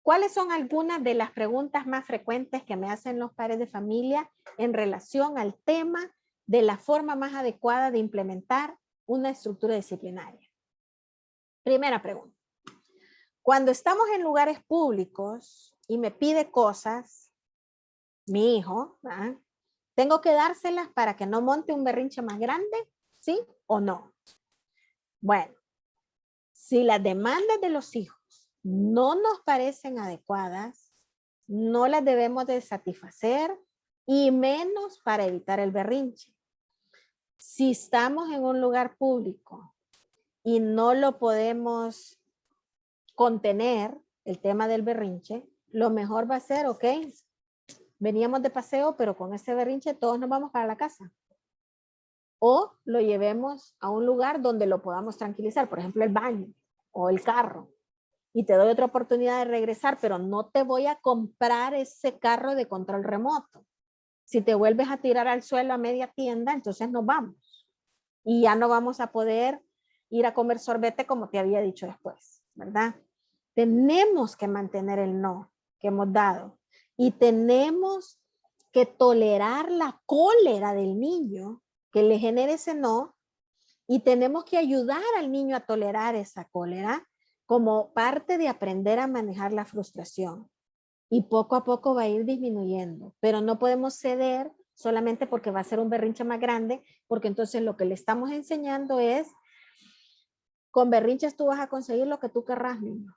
¿Cuáles son algunas de las preguntas más frecuentes que me hacen los padres de familia en relación al tema de la forma más adecuada de implementar una estructura disciplinaria? Primera pregunta. Cuando estamos en lugares públicos y me pide cosas, mi hijo, ¿verdad? ¿Tengo que dárselas para que no monte un berrinche más grande? ¿Sí o no? Bueno, si las demandas de los hijos no nos parecen adecuadas, no las debemos de satisfacer y menos para evitar el berrinche. Si estamos en un lugar público y no lo podemos contener, el tema del berrinche, lo mejor va a ser, ok, veníamos de paseo, pero con este berrinche todos nos vamos para la casa. O lo llevemos a un lugar donde lo podamos tranquilizar, por ejemplo, el baño o el carro. Y te doy otra oportunidad de regresar, pero no te voy a comprar ese carro de control remoto. Si te vuelves a tirar al suelo a media tienda, entonces nos vamos. Y ya no vamos a poder ir a comer sorbete como te había dicho después, ¿verdad? Tenemos que mantener el no que hemos dado. Y tenemos que tolerar la cólera del niño que le genere ese no. Y tenemos que ayudar al niño a tolerar esa cólera como parte de aprender a manejar la frustración. Y poco a poco va a ir disminuyendo, pero no podemos ceder solamente porque va a ser un berrinche más grande, porque entonces lo que le estamos enseñando es, con berrinches tú vas a conseguir lo que tú querrás, niño.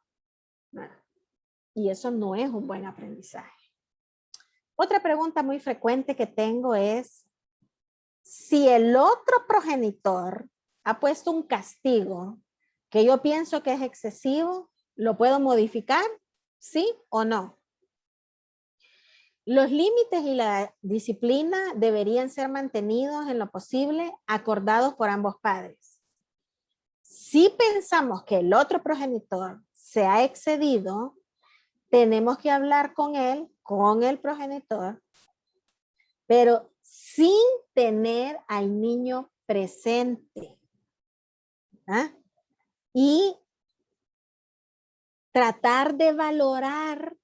Y eso no es un buen aprendizaje. Otra pregunta muy frecuente que tengo es, si el otro progenitor ha puesto un castigo que yo pienso que es excesivo, ¿lo puedo modificar? ¿Sí o no? Los límites y la disciplina deberían ser mantenidos en lo posible, acordados por ambos padres. Si pensamos que el otro progenitor se ha excedido, tenemos que hablar con él, con el progenitor, pero sin tener al niño presente. ¿Ah? Y tratar de valorar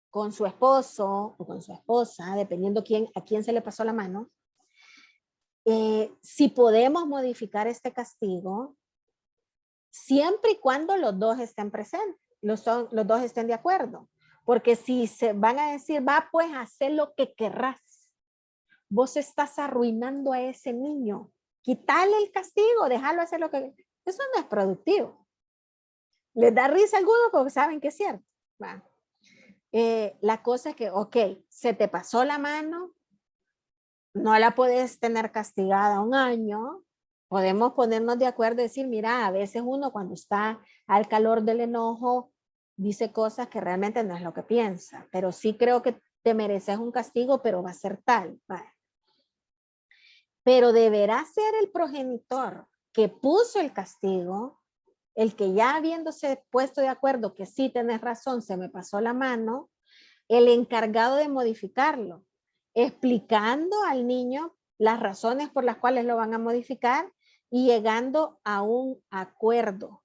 con su esposo o con su esposa, dependiendo a quién se le pasó la mano, si podemos modificar este castigo, siempre y cuando los dos estén presentes, los dos estén de acuerdo. Porque si se van a decir, va, pues hacer lo que querrás, vos estás arruinando a ese niño, quitarle el castigo, dejarlo hacer lo que... Eso no es productivo. Les da risa a algunos porque saben que es cierto. La cosa es que, ok, se te pasó la mano, no la puedes tener castigada un año, podemos ponernos de acuerdo y decir, mira, a veces uno cuando está al calor del enojo dice cosas que realmente no es lo que piensa, pero sí creo que te mereces un castigo, pero va a ser tal. Vale. Pero deberá ser el progenitor que puso el castigo, el que ya habiéndose puesto de acuerdo que sí tenés razón, se me pasó la mano, el encargado de modificarlo, explicando al niño las razones por las cuales lo van a modificar y llegando a un acuerdo,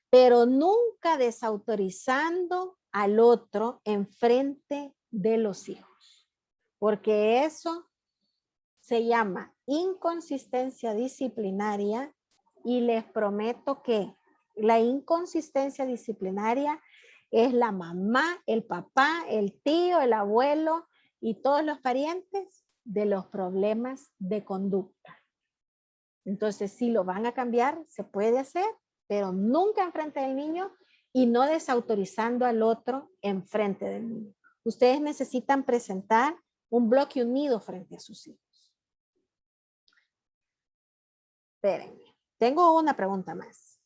pero nunca desautorizando al otro en frente de los hijos, porque eso se llama inconsistencia disciplinaria y les prometo que la inconsistencia disciplinaria es la mamá, el papá, el tío, el abuelo y todos los parientes de los problemas de conducta. Entonces, si lo van a cambiar, se puede hacer, pero nunca enfrente del niño y no desautorizando al otro enfrente del niño. Ustedes necesitan presentar un bloque unido frente a sus hijos. Espérenme, tengo una pregunta más.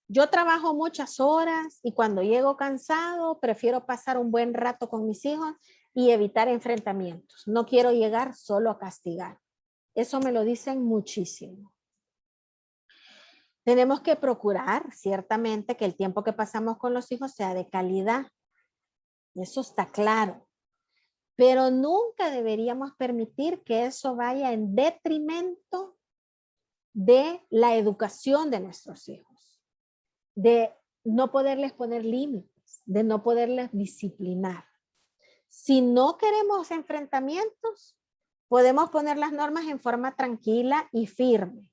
Yo trabajo muchas horas y cuando llego cansado prefiero pasar un buen rato con mis hijos y evitar enfrentamientos. No quiero llegar solo a castigar. Eso me lo dicen muchísimo. Tenemos que procurar, ciertamente, que el tiempo que pasamos con los hijos sea de calidad. Eso está claro. Pero nunca deberíamos permitir que eso vaya en detrimento de la educación de nuestros hijos, de no poderles poner límites, de no poderles disciplinar. Si no queremos enfrentamientos, podemos poner las normas en forma tranquila y firme,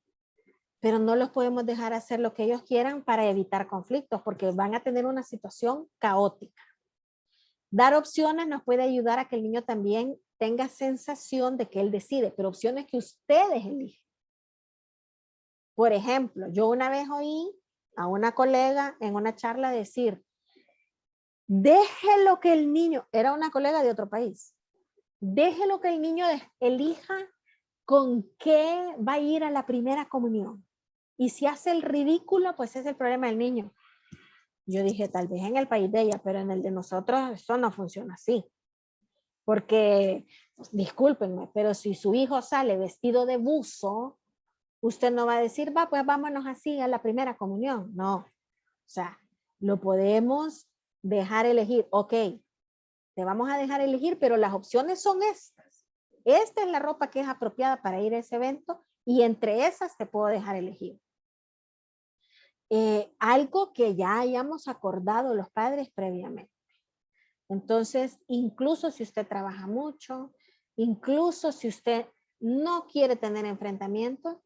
pero no los podemos dejar hacer lo que ellos quieran para evitar conflictos, porque van a tener una situación caótica. Dar opciones nos puede ayudar a que el niño también tenga sensación de que él decide, pero opciones que ustedes eligen. Por ejemplo, yo una vez oí a una colega en una charla decir, déjelo que el niño, era una colega de otro país, déjelo que el niño elija con qué va a ir a la primera comunión. Y si hace el ridículo, pues es el problema del niño. Yo dije, tal vez en el país de ella, pero en el de nosotros eso no funciona así. Porque, discúlpenme, pero si su hijo sale vestido de buzo, usted no va a decir, va, pues vámonos así a la primera comunión. No. O sea, lo podemos dejar elegir. Ok, te vamos a dejar elegir, pero las opciones son estas. Esta es la ropa que es apropiada para ir a ese evento y entre esas te puedo dejar elegir. Algo que ya hayamos acordado los padres previamente. Entonces, incluso si usted trabaja mucho, incluso si usted no quiere tener enfrentamientos,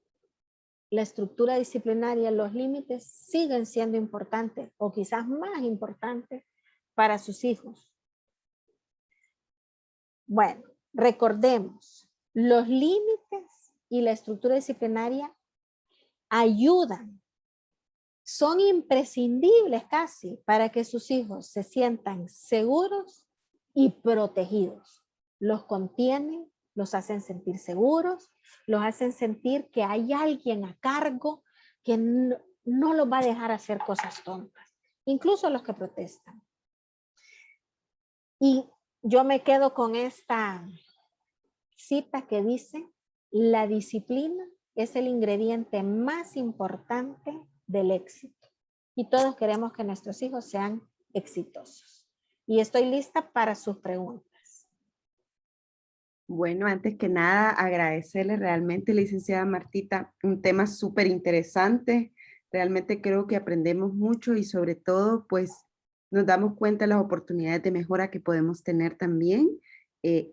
la estructura disciplinaria, los límites siguen siendo importantes o quizás más importantes para sus hijos. Bueno, recordemos, los límites y la estructura disciplinaria ayudan, son imprescindibles casi para que sus hijos se sientan seguros y protegidos. Los contienen, los hacen sentir seguros, los hacen sentir que hay alguien a cargo que no los va a dejar hacer cosas tontas, incluso los que protestan. Y yo me quedo con esta cita que dice, la disciplina es el ingrediente más importante del éxito. Y todos queremos que nuestros hijos sean exitosos. Y estoy lista para sus preguntas. Bueno, antes que nada, agradecerle realmente, licenciada Martita, un tema súper interesante. Realmente creo que aprendemos mucho y sobre todo, pues, nos damos cuenta de las oportunidades de mejora que podemos tener también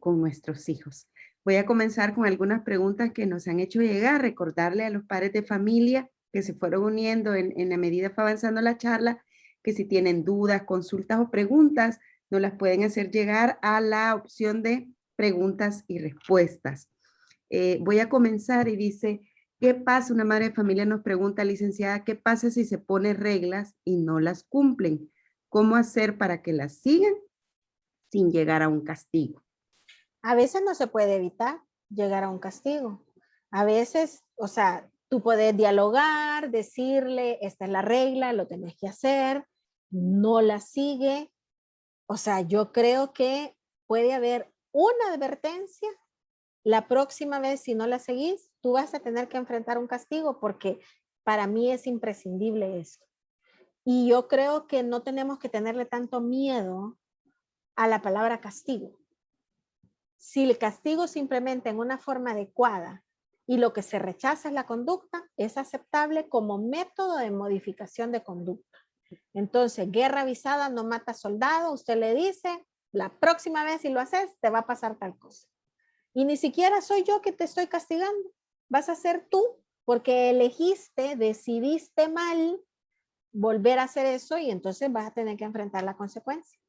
con nuestros hijos. Voy a comenzar con algunas preguntas que nos han hecho llegar, recordarle a los padres de familia que se fueron uniendo en la medida que fue avanzando la charla, que si tienen dudas, consultas o preguntas, nos las pueden hacer llegar a la opción de preguntas y respuestas. Voy a comenzar y dice, ¿qué pasa? Una madre de familia nos pregunta, licenciada, ¿qué pasa si se pone reglas y no las cumplen? ¿Cómo hacer para que las sigan sin llegar a un castigo? A veces no se puede evitar llegar a un castigo. A veces, o sea, tú puedes dialogar, decirle, esta es la regla, lo tenés que hacer, no la sigue. O sea, yo creo que puede haber una advertencia. La próxima vez, si no la seguís, tú vas a tener que enfrentar un castigo porque para mí es imprescindible esto. Y yo creo que no tenemos que tenerle tanto miedo a la palabra castigo. Si el castigo se implementa en una forma adecuada y lo que se rechaza es la conducta, es aceptable como método de modificación de conducta. Entonces, guerra avisada no mata soldado. Usted le dice, la próxima vez si lo haces, te va a pasar tal cosa. Y ni siquiera soy yo que te estoy castigando. Vas a ser tú, porque elegiste, decidiste mal volver a hacer eso y entonces vas a tener que enfrentar la consecuencia.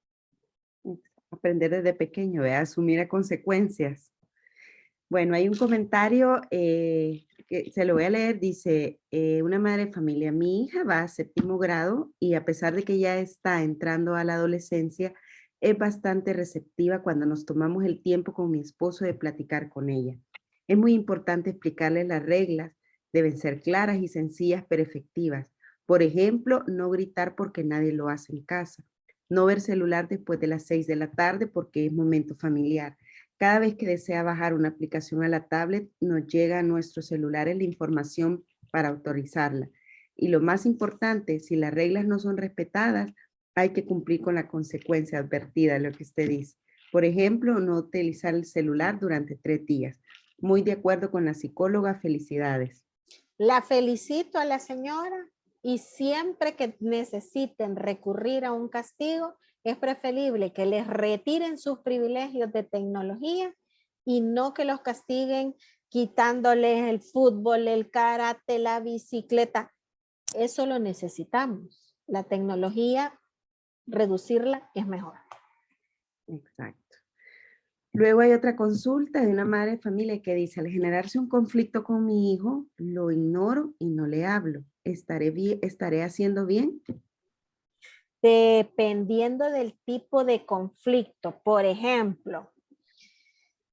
Aprender desde pequeño, asumir a consecuencias. Bueno, hay un comentario que se lo voy a leer, dice, una madre de familia, mi hija va a 7º grado y a pesar de que ya está entrando a la adolescencia, es bastante receptiva cuando nos tomamos el tiempo con mi esposo de platicar con ella. Es muy importante explicarle las reglas, deben ser claras y sencillas pero efectivas. Por ejemplo, no gritar porque nadie lo hace en casa. No ver celular después de las 6 de la tarde porque es momento familiar. Cada vez que desea bajar una aplicación a la tablet, nos llega a nuestros celulares la información para autorizarla. Y lo más importante, si las reglas no son respetadas, hay que cumplir con la consecuencia advertida, lo que usted dice. Por ejemplo, no utilizar el celular durante 3 días. Muy de acuerdo con la psicóloga, felicidades. La felicito a la señora y siempre que necesiten recurrir a un castigo, es preferible que les retiren sus privilegios de tecnología y no que los castiguen quitándoles el fútbol, el karate, la bicicleta. Eso lo necesitamos. La tecnología, reducirla es mejor. Exacto. Luego hay otra consulta de una madre de familia que dice, al generarse un conflicto con mi hijo, lo ignoro y no le hablo. ¿Estaré haciendo bien? Dependiendo del tipo de conflicto, por ejemplo,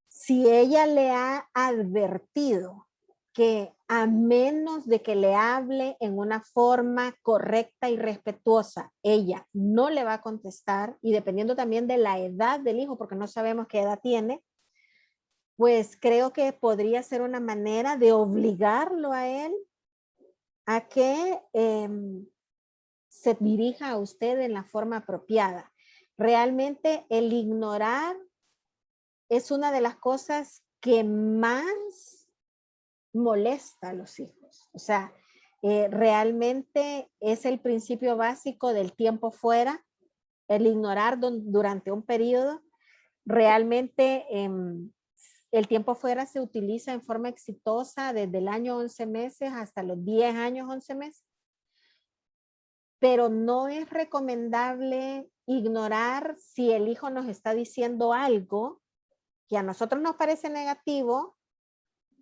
si ella le ha advertido que a menos de que le hable en una forma correcta y respetuosa, ella no le va a contestar, y dependiendo también de la edad del hijo, porque no sabemos qué edad tiene, pues creo que podría ser una manera de obligarlo a él a que se dirija a usted en la forma apropiada. Realmente el ignorar es una de las cosas que más molesta a los hijos. O sea, realmente es el principio básico del tiempo fuera, el ignorar durante un periodo. Realmente el tiempo fuera se utiliza en forma exitosa desde el año 11 meses hasta los 10 años 11 meses, pero no es recomendable ignorar si el hijo nos está diciendo algo que a nosotros nos parece negativo,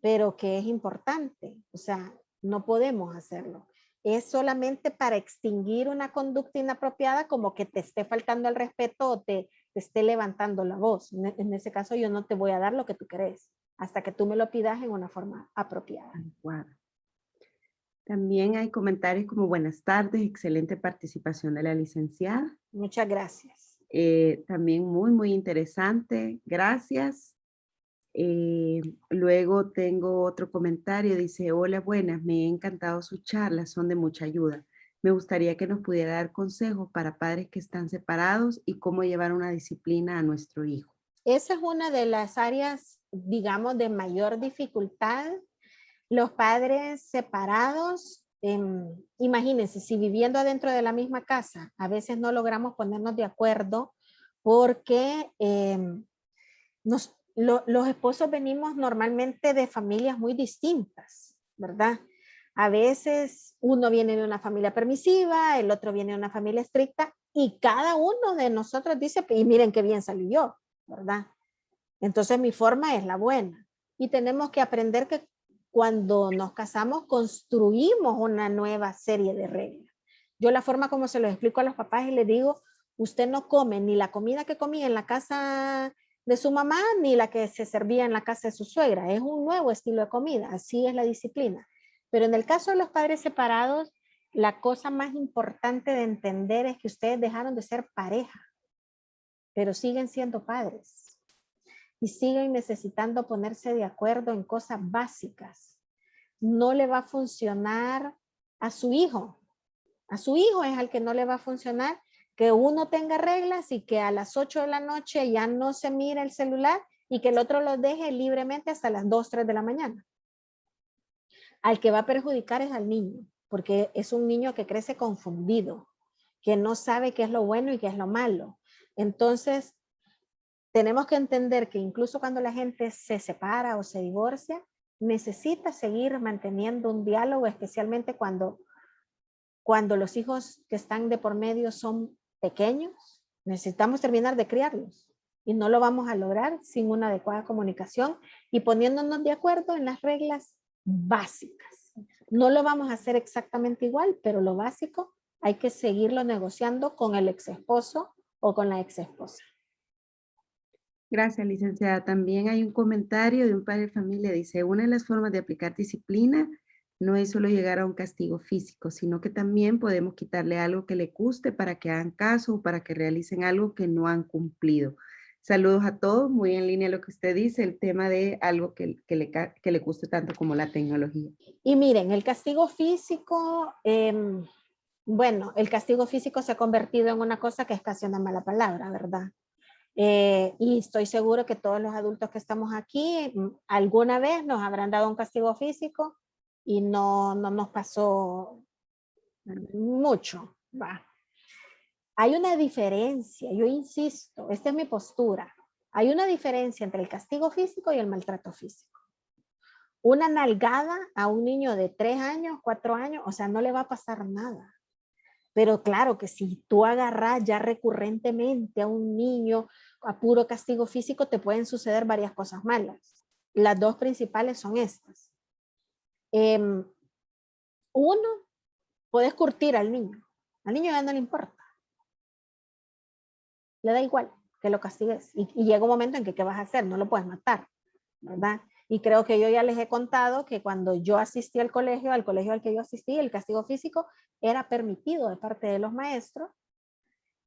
pero que es importante. O sea, no podemos hacerlo. Es solamente para extinguir una conducta inapropiada, como que te esté faltando el respeto o te esté levantando la voz. En ese caso yo no te voy a dar lo que tú querés hasta que tú me lo pidas en una forma apropiada. También hay comentarios como buenas tardes, excelente participación de la licenciada. Muchas gracias. También muy interesante, gracias. Luego tengo otro comentario, dice, hola, buenas, me ha encantado sus charlas, son de mucha ayuda. Me gustaría que nos pudiera dar consejos para padres que están separados y cómo llevar una disciplina a nuestro hijo. Esa es una de las áreas, digamos, de mayor dificultad. Los padres separados, imagínense, si viviendo adentro de la misma casa, a veces no logramos ponernos de acuerdo porque los esposos venimos normalmente de familias muy distintas, ¿verdad? A veces uno viene de una familia permisiva, el otro viene de una familia estricta y cada uno de nosotros dice, y miren qué bien salí yo, ¿verdad? Entonces mi forma es la buena. Y tenemos que aprender que cuando nos casamos construimos una nueva serie de reglas. Yo la forma como se lo explico a los papás y les digo, usted no come ni la comida que comía en la casa de su mamá ni la que se servía en la casa de su suegra. Es un nuevo estilo de comida, así es la disciplina. Pero en el caso de los padres separados, la cosa más importante de entender es que ustedes dejaron de ser pareja, pero siguen siendo padres y siguen necesitando ponerse de acuerdo en cosas básicas. No le va a funcionar a su hijo. A su hijo es al que no le va a funcionar que uno tenga reglas y que a las 8 de la noche ya no se mire el celular y que el otro lo deje libremente hasta las 2, 3 de la mañana. Al que va a perjudicar es al niño, porque es un niño que crece confundido, que no sabe qué es lo bueno y qué es lo malo. Entonces, tenemos que entender que incluso cuando la gente se separa o se divorcia, necesita seguir manteniendo un diálogo, especialmente cuando los hijos que están de por medio son pequeños. Necesitamos terminar de criarlos y no lo vamos a lograr sin una adecuada comunicación y poniéndonos de acuerdo en las reglas básicas. No lo vamos a hacer exactamente igual, pero lo básico hay que seguirlo negociando con el ex esposo o con la ex esposa. Gracias, licenciada. También hay un comentario de un padre de familia. Dice, una de las formas de aplicar disciplina no es solo llegar a un castigo físico, sino que también podemos quitarle algo que le guste para que hagan caso o para que realicen algo que no han cumplido. Saludos a todos, muy en línea lo que usted dice, el tema de algo que le guste tanto como la tecnología. Y miren, el castigo físico, bueno, el castigo físico se ha convertido en una cosa que es casi una mala palabra, ¿verdad? Y estoy seguro que todos los adultos que estamos aquí alguna vez nos habrán dado un castigo físico y no nos pasó mucho. Va. Hay una diferencia, yo insisto, esta es mi postura. Hay una diferencia entre el castigo físico y el maltrato físico. Una nalgada a un niño de 3 años, 4 años, o sea, no le va a pasar nada. Pero claro que si tú agarras ya recurrentemente a un niño a puro castigo físico, te pueden suceder varias cosas malas. Las dos principales son estas. Uno, puedes curtir al niño ya no le importa. Le da igual que lo castigues. Y llega un momento en que, ¿qué vas a hacer? No lo puedes matar, ¿verdad? Y creo que yo ya les he contado que cuando yo asistí al colegio al que yo asistí, el castigo físico era permitido de parte de los maestros.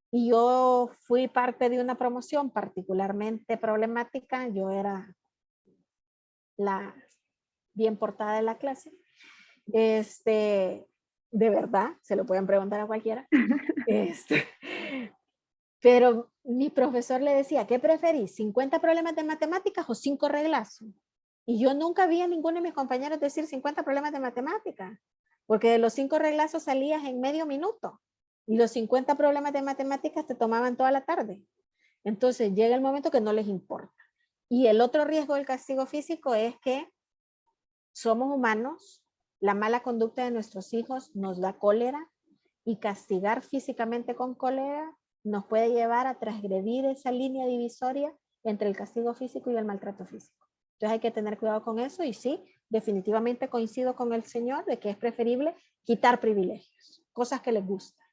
Y yo fui parte de una promoción particularmente problemática. Yo era la bien portada de la clase. De verdad, se lo pueden preguntar a cualquiera. Pero mi profesor le decía, ¿qué preferís? ¿50 problemas de matemáticas o 5 reglazos? Y yo nunca vi a ninguno de mis compañeros decir 50 problemas de matemáticas, porque de los 5 reglazos salías en medio minuto y los 50 problemas de matemáticas te tomaban toda la tarde. Entonces llega el momento que no les importa. Y el otro riesgo del castigo físico es que somos humanos, la mala conducta de nuestros hijos nos da cólera y castigar físicamente con cólera nos puede llevar a transgredir esa línea divisoria entre el castigo físico y el maltrato físico. Entonces hay que tener cuidado con eso y sí, definitivamente coincido con el señor de que es preferible quitar privilegios, cosas que les gustan.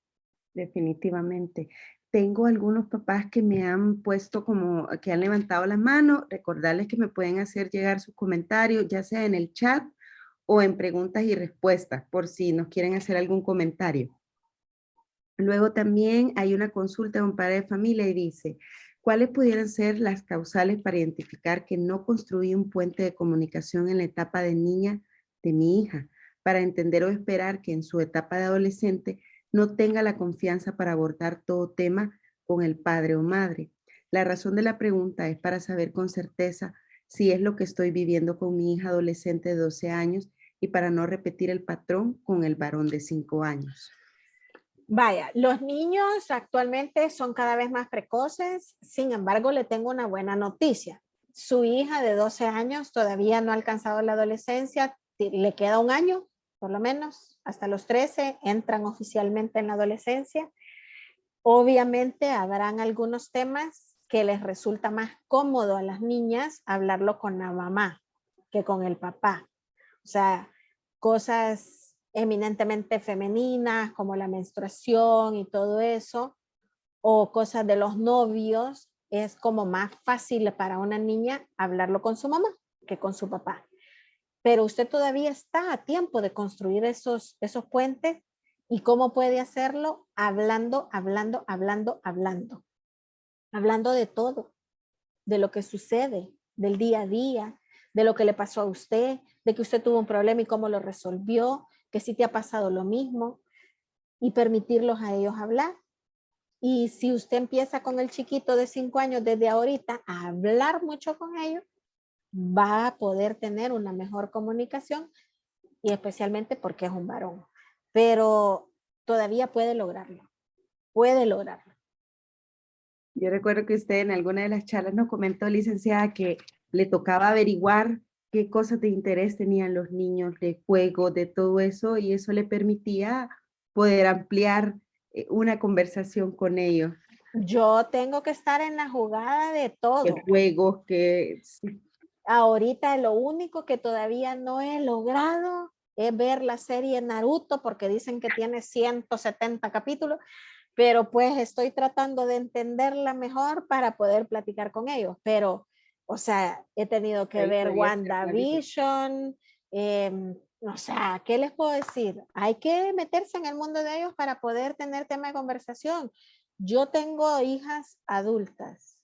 Definitivamente. Tengo algunos papás que me han puesto como, que han levantado la mano, recordarles que me pueden hacer llegar sus comentarios, ya sea en el chat o en preguntas y respuestas, por si nos quieren hacer algún comentario. Luego también hay una consulta de un padre de familia y dice, ¿cuáles pudieran ser las causales para identificar que no construí un puente de comunicación en la etapa de niña de mi hija, para entender o esperar que en su etapa de adolescente no tenga la confianza para abordar todo tema con el padre o madre? La razón de la pregunta es para saber con certeza si es lo que estoy viviendo con mi hija adolescente de 12 años y para no repetir el patrón con el varón de 5 años. Vaya, los niños actualmente son cada vez más precoces, sin embargo, le tengo una buena noticia. Su hija de 12 años todavía no ha alcanzado la adolescencia, le queda un año, por lo menos, hasta los 13 entran oficialmente en la adolescencia. Obviamente habrán algunos temas que les resulta más cómodo a las niñas hablarlo con la mamá que con el papá. O sea, cosas eminentemente femeninas como la menstruación y todo eso, o cosas de los novios, es como más fácil para una niña hablarlo con su mamá que con su papá. Pero usted todavía está a tiempo de construir esos puentes. ¿Y cómo puede hacerlo? Hablando de todo, de lo que sucede, del día a día, de lo que le pasó a usted, de que usted tuvo un problema y cómo lo resolvió, que si te ha pasado lo mismo, y permitirlos a ellos hablar. Y si usted empieza con el chiquito de 5 años desde ahorita a hablar mucho con ellos, va a poder tener una mejor comunicación, y especialmente porque es un varón. Pero todavía puede lograrlo. Puede lograrlo. Yo recuerdo que usted en alguna de las charlas nos comentó, licenciada, que le tocaba averiguar qué cosas de interés tenían los niños, de juego, de todo eso, y eso le permitía poder ampliar una conversación con ellos. Yo tengo que estar en la jugada de todo. De juegos, que... Ahorita lo único que todavía no he logrado es ver la serie Naruto porque dicen que tiene 170 capítulos, pero pues estoy tratando de entenderla mejor para poder platicar con ellos. Pero, o sea, he tenido que ver WandaVision, o sea, ¿qué les puedo decir? Hay que meterse en el mundo de ellos para poder tener tema de conversación. Yo tengo hijas adultas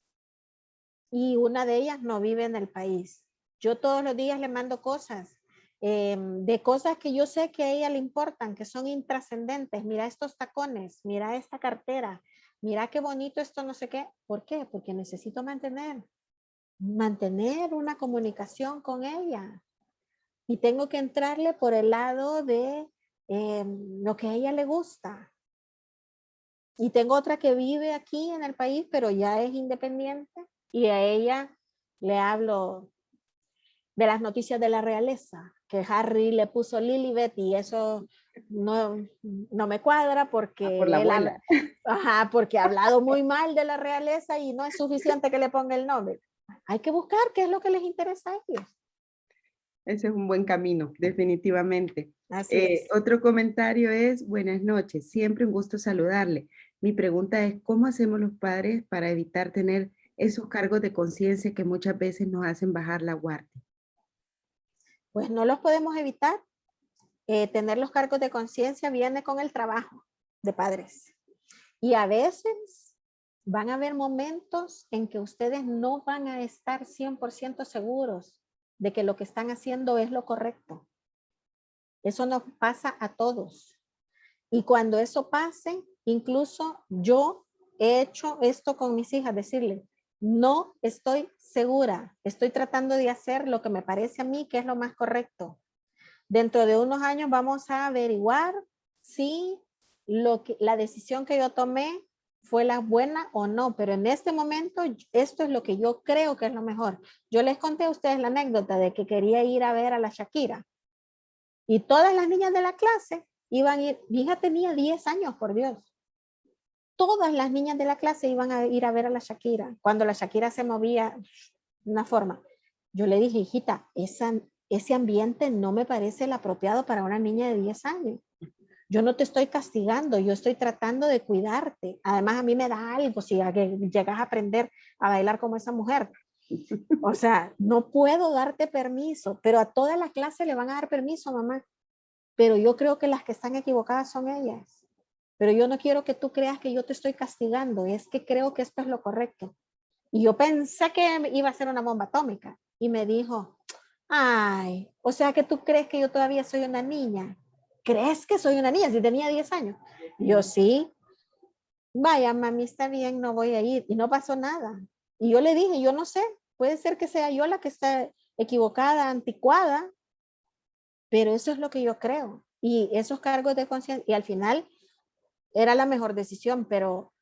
y una de ellas no vive en el país. Yo todos los días le mando cosas, de cosas que yo sé que a ella le importan, que son intrascendentes. Mira estos tacones, mira esta cartera, mira qué bonito esto, no sé qué. ¿Por qué? Porque necesito mantener una comunicación con ella. Y tengo que entrarle por el lado de lo que a ella le gusta. Y tengo otra que vive aquí en el país, pero ya es independiente. Y a ella le hablo de las noticias de la realeza, que Harry le puso Lilibet y eso no me cuadra porque por la él abuela. porque ha hablado muy mal de la realeza y no es suficiente que le ponga el nombre. Hay que buscar qué es lo que les interesa a ellos. Ese es un buen camino, definitivamente. Así es. Otro comentario es, buenas noches, siempre un gusto saludarle. Mi pregunta es, ¿cómo hacemos los padres para evitar tener esos cargos de conciencia que muchas veces nos hacen bajar la guardia? Pues no los podemos evitar. Tener los cargos de conciencia viene con el trabajo de padres. Y a veces van a haber momentos en que ustedes no van a estar 100% seguros de que lo que están haciendo es lo correcto. Eso nos pasa a todos. Y cuando eso pase, incluso yo he hecho esto con mis hijas, decirle, no estoy segura, estoy tratando de hacer lo que me parece a mí que es lo más correcto. Dentro de unos años vamos a averiguar si la decisión que yo tomé fue la buena o no, pero en este momento esto es lo que yo creo que es lo mejor. Yo les conté a ustedes la anécdota de que quería ir a ver a la Shakira y todas las niñas de la clase iban a ir, mi hija tenía 10 años, por Dios. Todas las niñas de la clase iban a ir a ver a la Shakira, cuando la Shakira se movía de una forma. Yo le dije, hijita, ese ambiente no me parece el apropiado para una niña de 10 años. Yo no te estoy castigando, yo estoy tratando de cuidarte. Además, a mí me da algo si llegas a aprender a bailar como esa mujer. O sea, no puedo darte permiso, pero a toda la clase le van a dar permiso, mamá. Pero yo creo que las que están equivocadas son ellas. Pero yo no quiero que tú creas que yo te estoy castigando, es que creo que esto es lo correcto. Y yo pensé que iba a ser una bomba atómica. Y me dijo, ay, o sea que tú crees que yo todavía soy una niña. ¿Crees que soy una niña si tenía 10 años? Yo sí. Vaya, mami, está bien, no voy a ir. Y no pasó nada. Y yo le dije, yo no sé, puede ser que sea yo la que está equivocada, anticuada, pero eso es lo que yo creo. Y esos cargos de conciencia, y al final era la mejor decisión, pero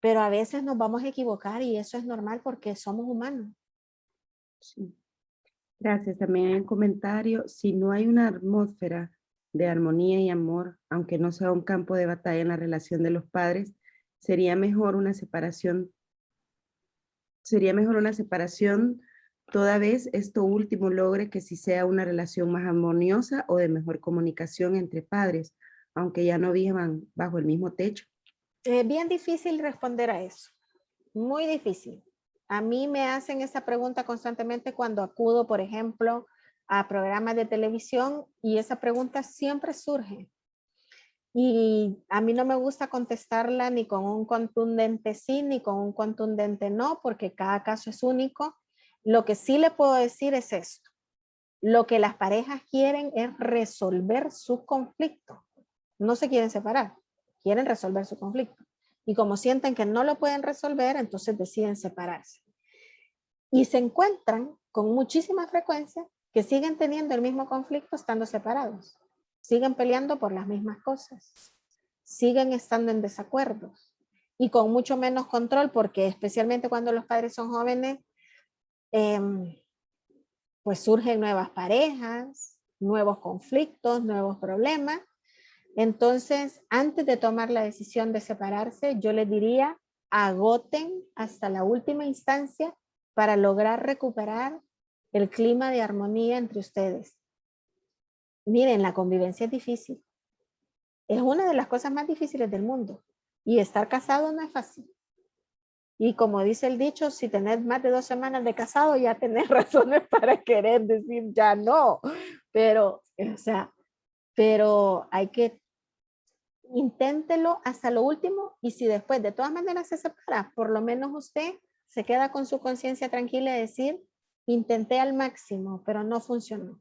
a veces nos vamos a equivocar y eso es normal porque somos humanos. Sí. Gracias. También hay un comentario, si no hay una atmósfera de armonía y amor, aunque no sea un campo de batalla en la relación de los padres, sería mejor una separación, toda vez esto último logre que sí sea una relación más armoniosa o de mejor comunicación entre padres, aunque ya no vivan bajo el mismo techo. Es bien difícil responder a eso, muy difícil. A mí me hacen esa pregunta constantemente cuando acudo, por ejemplo, a programas de televisión y esa pregunta siempre surge. Y a mí no me gusta contestarla ni con un contundente sí, ni con un contundente no, porque cada caso es único. Lo que sí le puedo decir es esto. Lo que las parejas quieren es resolver su conflicto. No se quieren separar, quieren resolver su conflicto. Y como sienten que no lo pueden resolver, entonces deciden separarse. Y se encuentran con muchísima frecuencia que siguen teniendo el mismo conflicto estando separados. Siguen peleando por las mismas cosas. Siguen estando en desacuerdos. Y con mucho menos control, porque especialmente cuando los padres son jóvenes, pues surgen nuevas parejas, nuevos conflictos, nuevos problemas. Entonces, antes de tomar la decisión de separarse, yo les diría, agoten hasta la última instancia para lograr recuperar el clima de armonía entre ustedes. Miren, la convivencia es difícil. Es una de las cosas más difíciles del mundo. Y estar casado no es fácil. Y como dice el dicho, si tenés más de 2 semanas de casado, ya tenés razones para querer decir ya no. Pero, o sea, pero hay que inténtelo hasta lo último y si después de todas maneras se separa, por lo menos usted se queda con su conciencia tranquila y decir, intenté al máximo, pero no funcionó.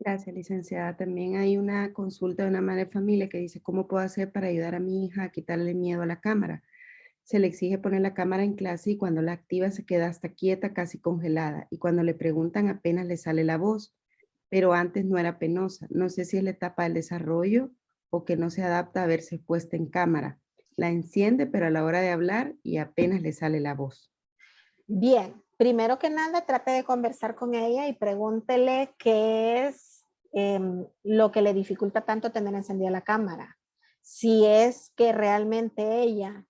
Gracias, licenciada. También hay una consulta de una madre de familia que dice, ¿cómo puedo hacer para ayudar a mi hija a quitarle miedo a la cámara? Se le exige poner la cámara en clase y cuando la activa se queda hasta quieta, casi congelada. Y cuando le preguntan apenas le sale la voz, pero antes no era penosa. No sé si es la etapa del desarrollo o que no se adapta a verse puesta en cámara. La enciende, pero a la hora de hablar y apenas le sale la voz. Bien, primero que nada trate de conversar con ella y pregúntele qué es lo que le dificulta tanto tener encendida la cámara. Si es que realmente ella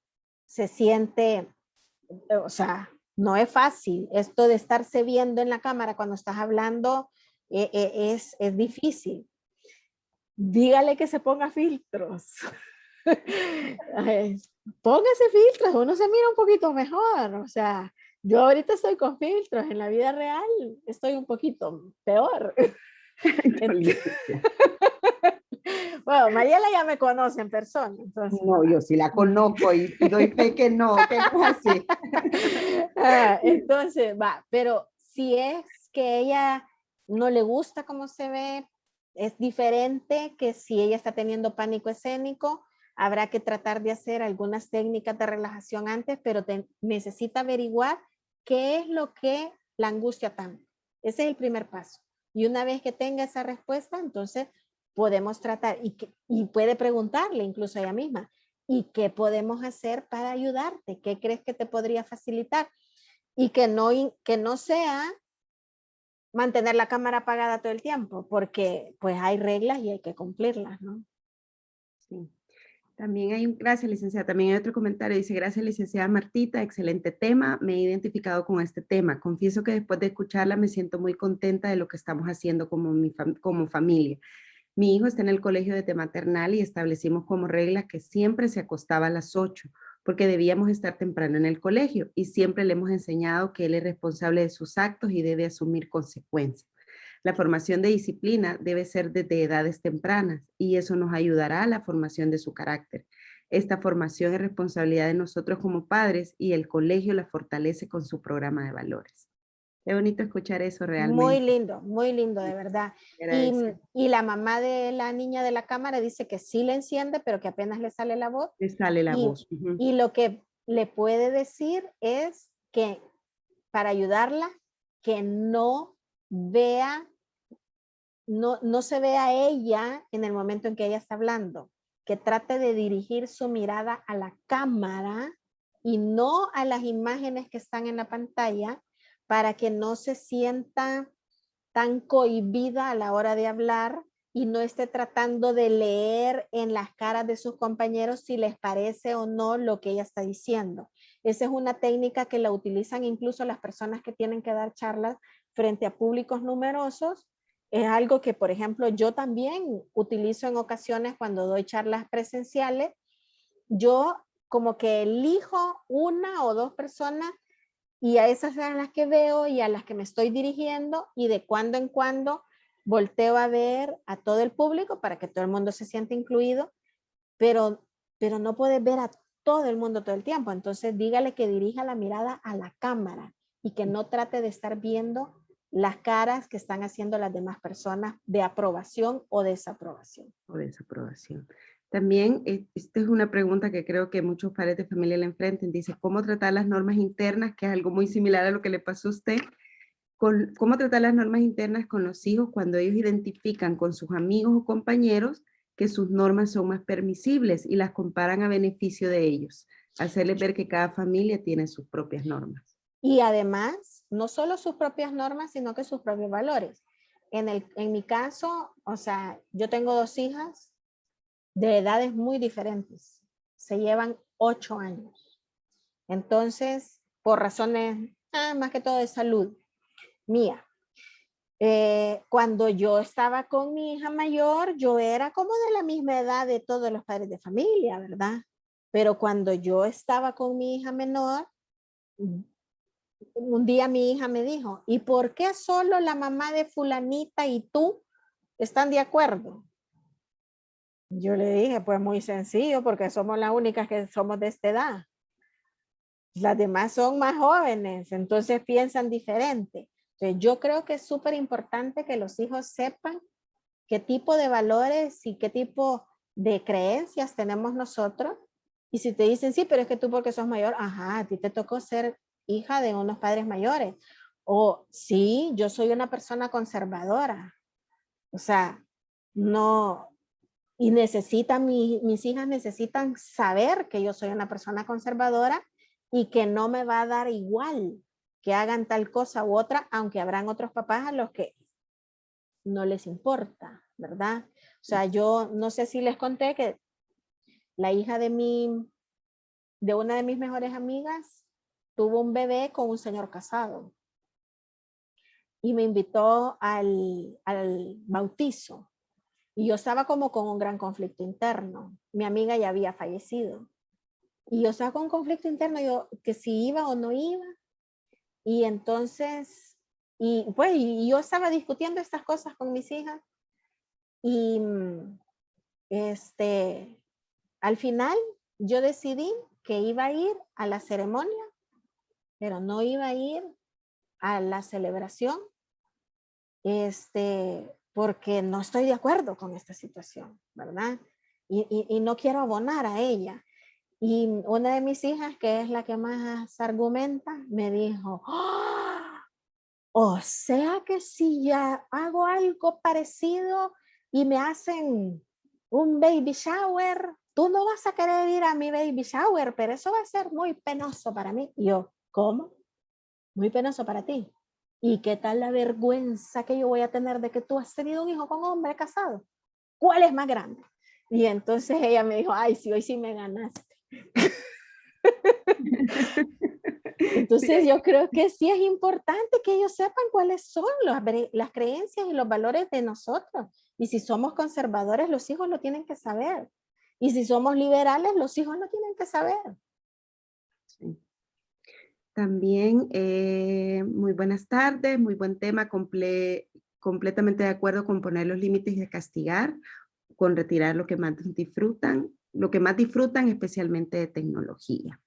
se siente, o sea, no es fácil. Esto de estarse viendo en la cámara cuando estás hablando es difícil. Dígale que se ponga filtros. Póngase filtros, uno se mira un poquito mejor. O sea, yo ahorita estoy con filtros, en la vida real estoy un poquito peor. Bueno, Mariela ya me conoce en persona. Entonces, no, yo sí la conozco y doy fe que no es así. Entonces, va, pero si es que ella no le gusta cómo se ve, es diferente que si ella está teniendo pánico escénico, habrá que tratar de hacer algunas técnicas de relajación antes, pero necesita averiguar qué es lo que la angustia tanto. Ese es el primer paso. Y una vez que tenga esa respuesta, entonces podemos tratar y puede preguntarle incluso a ella misma, ¿y qué podemos hacer para ayudarte? ¿Qué crees que te podría facilitar? Y que no sea mantener la cámara apagada todo el tiempo, porque pues hay reglas y hay que cumplirlas, ¿no? Sí. También hay gracias, licenciada. También hay otro comentario. Dice, gracias, licenciada Martita, excelente tema. Me he identificado con este tema. Confieso que después de escucharla me siento muy contenta de lo que estamos haciendo como familia. Mi hijo está en el colegio desde maternal y establecimos como regla que siempre se acostaba a las 8 porque debíamos estar temprano en el colegio y siempre le hemos enseñado que él es responsable de sus actos y debe asumir consecuencias. La formación de disciplina debe ser desde edades tempranas y eso nos ayudará a la formación de su carácter. Esta formación es responsabilidad de nosotros como padres y el colegio la fortalece con su programa de valores. Es bonito escuchar eso realmente. Muy lindo, de verdad. Agradece. Y la mamá de la niña de la cámara dice que sí le enciende, pero que apenas le sale la voz. Le sale la Y, voz. Uh-huh. y lo que le puede decir es que para ayudarla, que no vea, no se vea ella en el momento en que ella está hablando, que trate de dirigir su mirada a la cámara y no a las imágenes que están en la pantalla para que no se sienta tan cohibida a la hora de hablar y no esté tratando de leer en las caras de sus compañeros si les parece o no lo que ella está diciendo. Esa es una técnica que la utilizan incluso las personas que tienen que dar charlas frente a públicos numerosos. Es algo que, por ejemplo, yo también utilizo en ocasiones cuando doy charlas presenciales. Yo como que elijo 1 o 2 personas y a esas a las que veo y a las que me estoy dirigiendo y de cuando en cuando volteo a ver a todo el público para que todo el mundo se sienta incluido, pero no puedes ver a todo el mundo todo el tiempo. Entonces dígale que dirija la mirada a la cámara y que no trate de estar viendo las caras que están haciendo las demás personas de aprobación o desaprobación. O desaprobación. También, esta es una pregunta que creo que muchos padres de familia le enfrentan. Dice, ¿cómo tratar las normas internas? Que es algo muy similar a lo que le pasó a usted. ¿Cómo tratar las normas internas con los hijos cuando ellos identifican con sus amigos o compañeros que sus normas son más permisibles y las comparan a beneficio de ellos? Hacerles ver que cada familia tiene sus propias normas. Y además, no solo sus propias normas, sino que sus propios valores. En mi caso, o sea, yo tengo 2 hijas de edades muy diferentes. Se llevan 8 años. Entonces, por razones más que todo de salud, mía. Cuando yo estaba con mi hija mayor, yo era como de la misma edad de todos los padres de familia, ¿verdad? Pero cuando yo estaba con mi hija menor, un día mi hija me dijo, ¿y por qué solo la mamá de fulanita y tú están de acuerdo? Yo le dije, pues muy sencillo, porque somos las únicas que somos de esta edad. Las demás son más jóvenes, entonces piensan diferente. Entonces, yo creo que es súper importante que los hijos sepan qué tipo de valores y qué tipo de creencias tenemos nosotros. Y si te dicen, sí, pero es que tú porque sos mayor, ajá, a ti te tocó ser hija de unos padres mayores. O sí, yo soy una persona conservadora. O sea, no, y necesitan, mis hijas necesitan saber que yo soy una persona conservadora y que no me va a dar igual que hagan tal cosa u otra, aunque habrán otros papás a los que no les importa, ¿verdad? O sea, yo no sé si les conté que la hija de una de mis mejores amigas tuvo un bebé con un señor casado y me invitó al bautizo. Y yo estaba como con un gran conflicto interno. Mi amiga ya había fallecido. Y yo estaba con un conflicto interno, yo, que si iba o no iba. Y entonces, y yo estaba discutiendo estas cosas con mis hijas. Y al final yo decidí que iba a ir a la ceremonia, pero no iba a ir a la celebración, porque no estoy de acuerdo con esta situación, ¿verdad? Y no quiero abonar a ella. Y una de mis hijas, que es la que más argumenta, me dijo, ¡oh! O sea que si ya hago algo parecido y me hacen un baby shower, tú no vas a querer ir a mi baby shower, pero eso va a ser muy penoso para mí. Y yo, ¿cómo? Muy penoso para ti. ¿Y qué tal la vergüenza que yo voy a tener de que tú has tenido un hijo con hombre casado? ¿Cuál es más grande? Y entonces ella me dijo, ay, sí, hoy sí me ganaste. Entonces Sí, yo creo que sí es importante que ellos sepan cuáles son las creencias y los valores de nosotros. Y si somos conservadores, los hijos lo tienen que saber. Y si somos liberales, los hijos lo tienen que saber. sí. También, muy buenas tardes, muy buen tema, completamente de acuerdo con poner los límites y de castigar, con retirar lo que más disfrutan, especialmente de tecnología.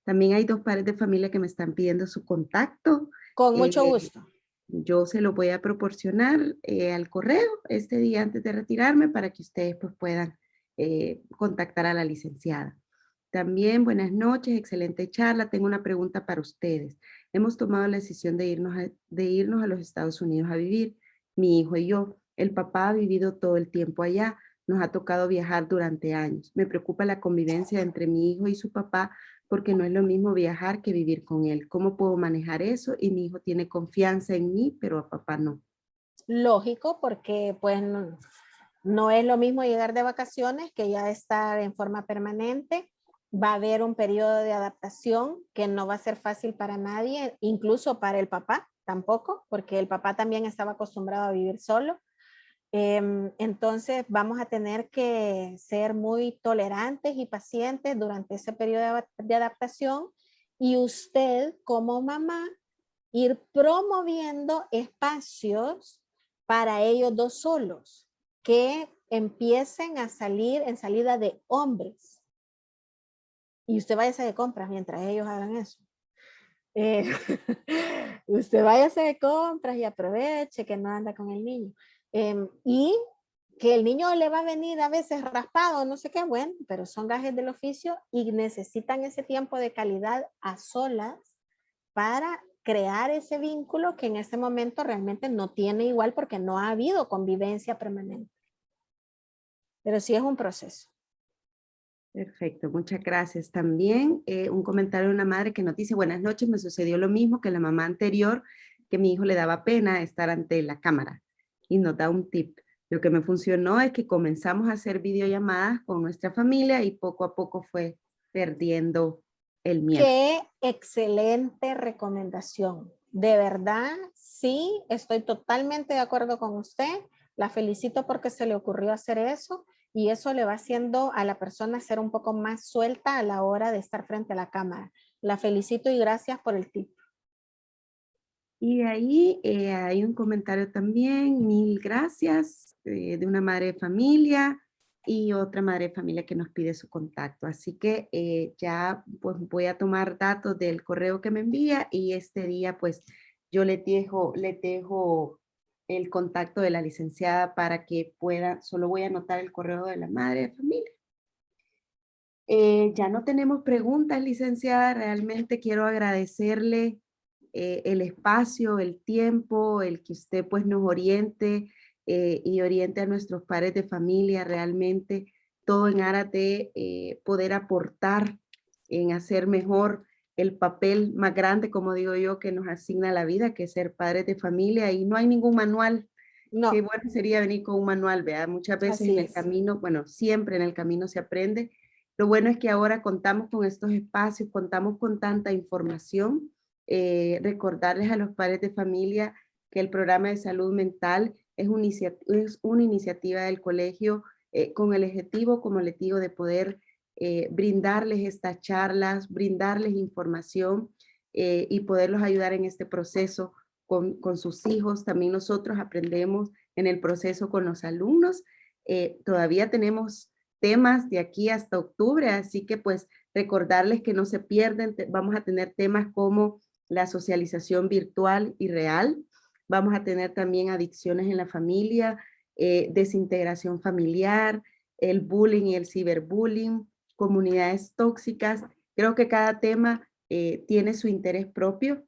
También hay dos padres de familia que me están pidiendo su contacto. Con mucho Eh, gusto. yo se lo voy a proporcionar al correo este día antes de retirarme para que ustedes pues, puedan contactar a la licenciada. También, buenas noches, excelente charla. Tengo una pregunta para ustedes. Hemos tomado la decisión de irnos a los Estados Unidos a vivir, mi hijo y yo. El papá ha vivido todo el tiempo allá. Nos ha tocado viajar durante años. Me preocupa la convivencia entre mi hijo y su papá porque no es lo mismo viajar que vivir con él. ¿Cómo puedo manejar eso? Y mi hijo tiene confianza en mí, pero a papá no. Lógico, porque pues no es lo mismo llegar de vacaciones que ya estar en forma permanente. Va a haber un periodo de adaptación que no va a ser fácil para nadie, incluso para el papá tampoco, porque el papá también estaba acostumbrado a vivir solo. Entonces vamos a tener que ser muy tolerantes y pacientes durante ese periodo de adaptación y usted como mamá ir promoviendo espacios para ellos dos solos que empiecen a salir en salida de hombres y usted váyase de compras mientras ellos hagan eso. Eh, usted váyase de compras y aproveche que no anda con el niño. Y que el niño le va a venir a veces raspado, no sé qué, bueno, pero son gajes del oficio y necesitan ese tiempo de calidad a solas para crear ese vínculo que en este momento realmente no tiene igual porque no ha habido convivencia permanente. Pero sí es un proceso. Perfecto, muchas gracias. También un comentario de una madre que nos dice, buenas noches, me sucedió lo mismo que la mamá anterior, que mi hijo le daba pena estar ante la cámara y nos da un tip. Lo que me funcionó es que comenzamos a hacer videollamadas con nuestra familia y poco a poco fue perdiendo el miedo. Qué excelente recomendación. De verdad, sí, estoy totalmente de acuerdo con usted. La felicito porque se le ocurrió hacer eso y eso le va haciendo a la persona ser un poco más suelta a la hora de estar frente a la cámara. La felicito y gracias por el tip. Y de ahí hay un comentario también, mil gracias, de una madre de familia y otra madre de familia que nos pide su contacto. Así que ya pues voy a tomar datos del correo que me envía y este día pues yo le dejo el contacto de la licenciada para que pueda, solo voy a anotar el correo de la madre de familia. Ya no tenemos preguntas, licenciada. Realmente quiero agradecerle el espacio, el tiempo, el que usted pues nos oriente y oriente a nuestros padres de familia. Realmente todo en aras de poder aportar en hacer mejor el papel más grande, como digo yo, que nos asigna la vida, que es ser padres de familia. Y no hay ningún manual. No, Qué bueno sería venir con un manual, ¿verdad? Muchas veces así en el es. camino, bueno, siempre en el camino se aprende. Lo bueno es que ahora contamos con estos espacios, contamos con tanta información. Recordarles a los padres de familia que el programa de salud mental es una iniciativa del colegio con el objetivo, como les digo, de poder brindarles estas charlas, brindarles información y poderlos ayudar en este proceso con sus hijos. También nosotros aprendemos en el proceso con los alumnos. Todavía tenemos temas de aquí hasta octubre, así que pues recordarles que no se pierden, vamos a tener temas como la socialización virtual y real, vamos a tener también adicciones en la familia, desintegración familiar, el bullying y el ciberbullying, comunidades tóxicas. Creo que cada tema tiene su interés propio.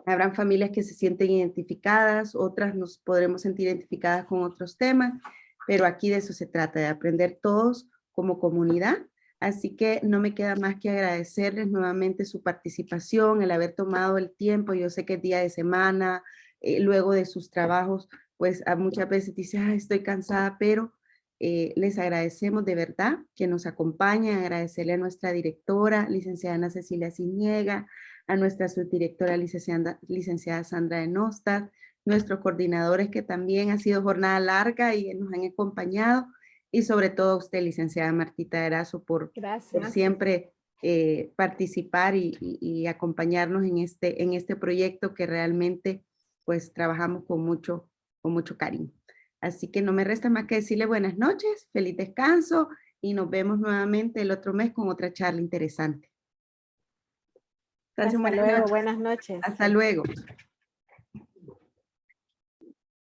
Habrán familias que se sienten identificadas, otras nos podremos sentir identificadas con otros temas, pero aquí de eso se trata, de aprender todos como comunidad. Así que no me queda más que agradecerles nuevamente su participación, el haber tomado el tiempo. Yo sé que es día de semana, luego de sus trabajos, pues a muchas veces dice, "Ay, estoy cansada", pero les agradecemos de verdad que nos acompañen, agradecerle a nuestra directora, licenciada Ana Cecilia Ciniega, a nuestra subdirectora licenciada Sandra de Nostad, nuestros coordinadores que también ha sido jornada larga y nos han acompañado, y sobre todo a usted, licenciada Martita Erazo, por siempre participar y acompañarnos en este proyecto que realmente pues trabajamos con mucho cariño. Así que no me resta más que decirle buenas noches, feliz descanso y nos vemos nuevamente el otro mes con otra charla interesante. Hasta luego, buenas noches. Hasta luego.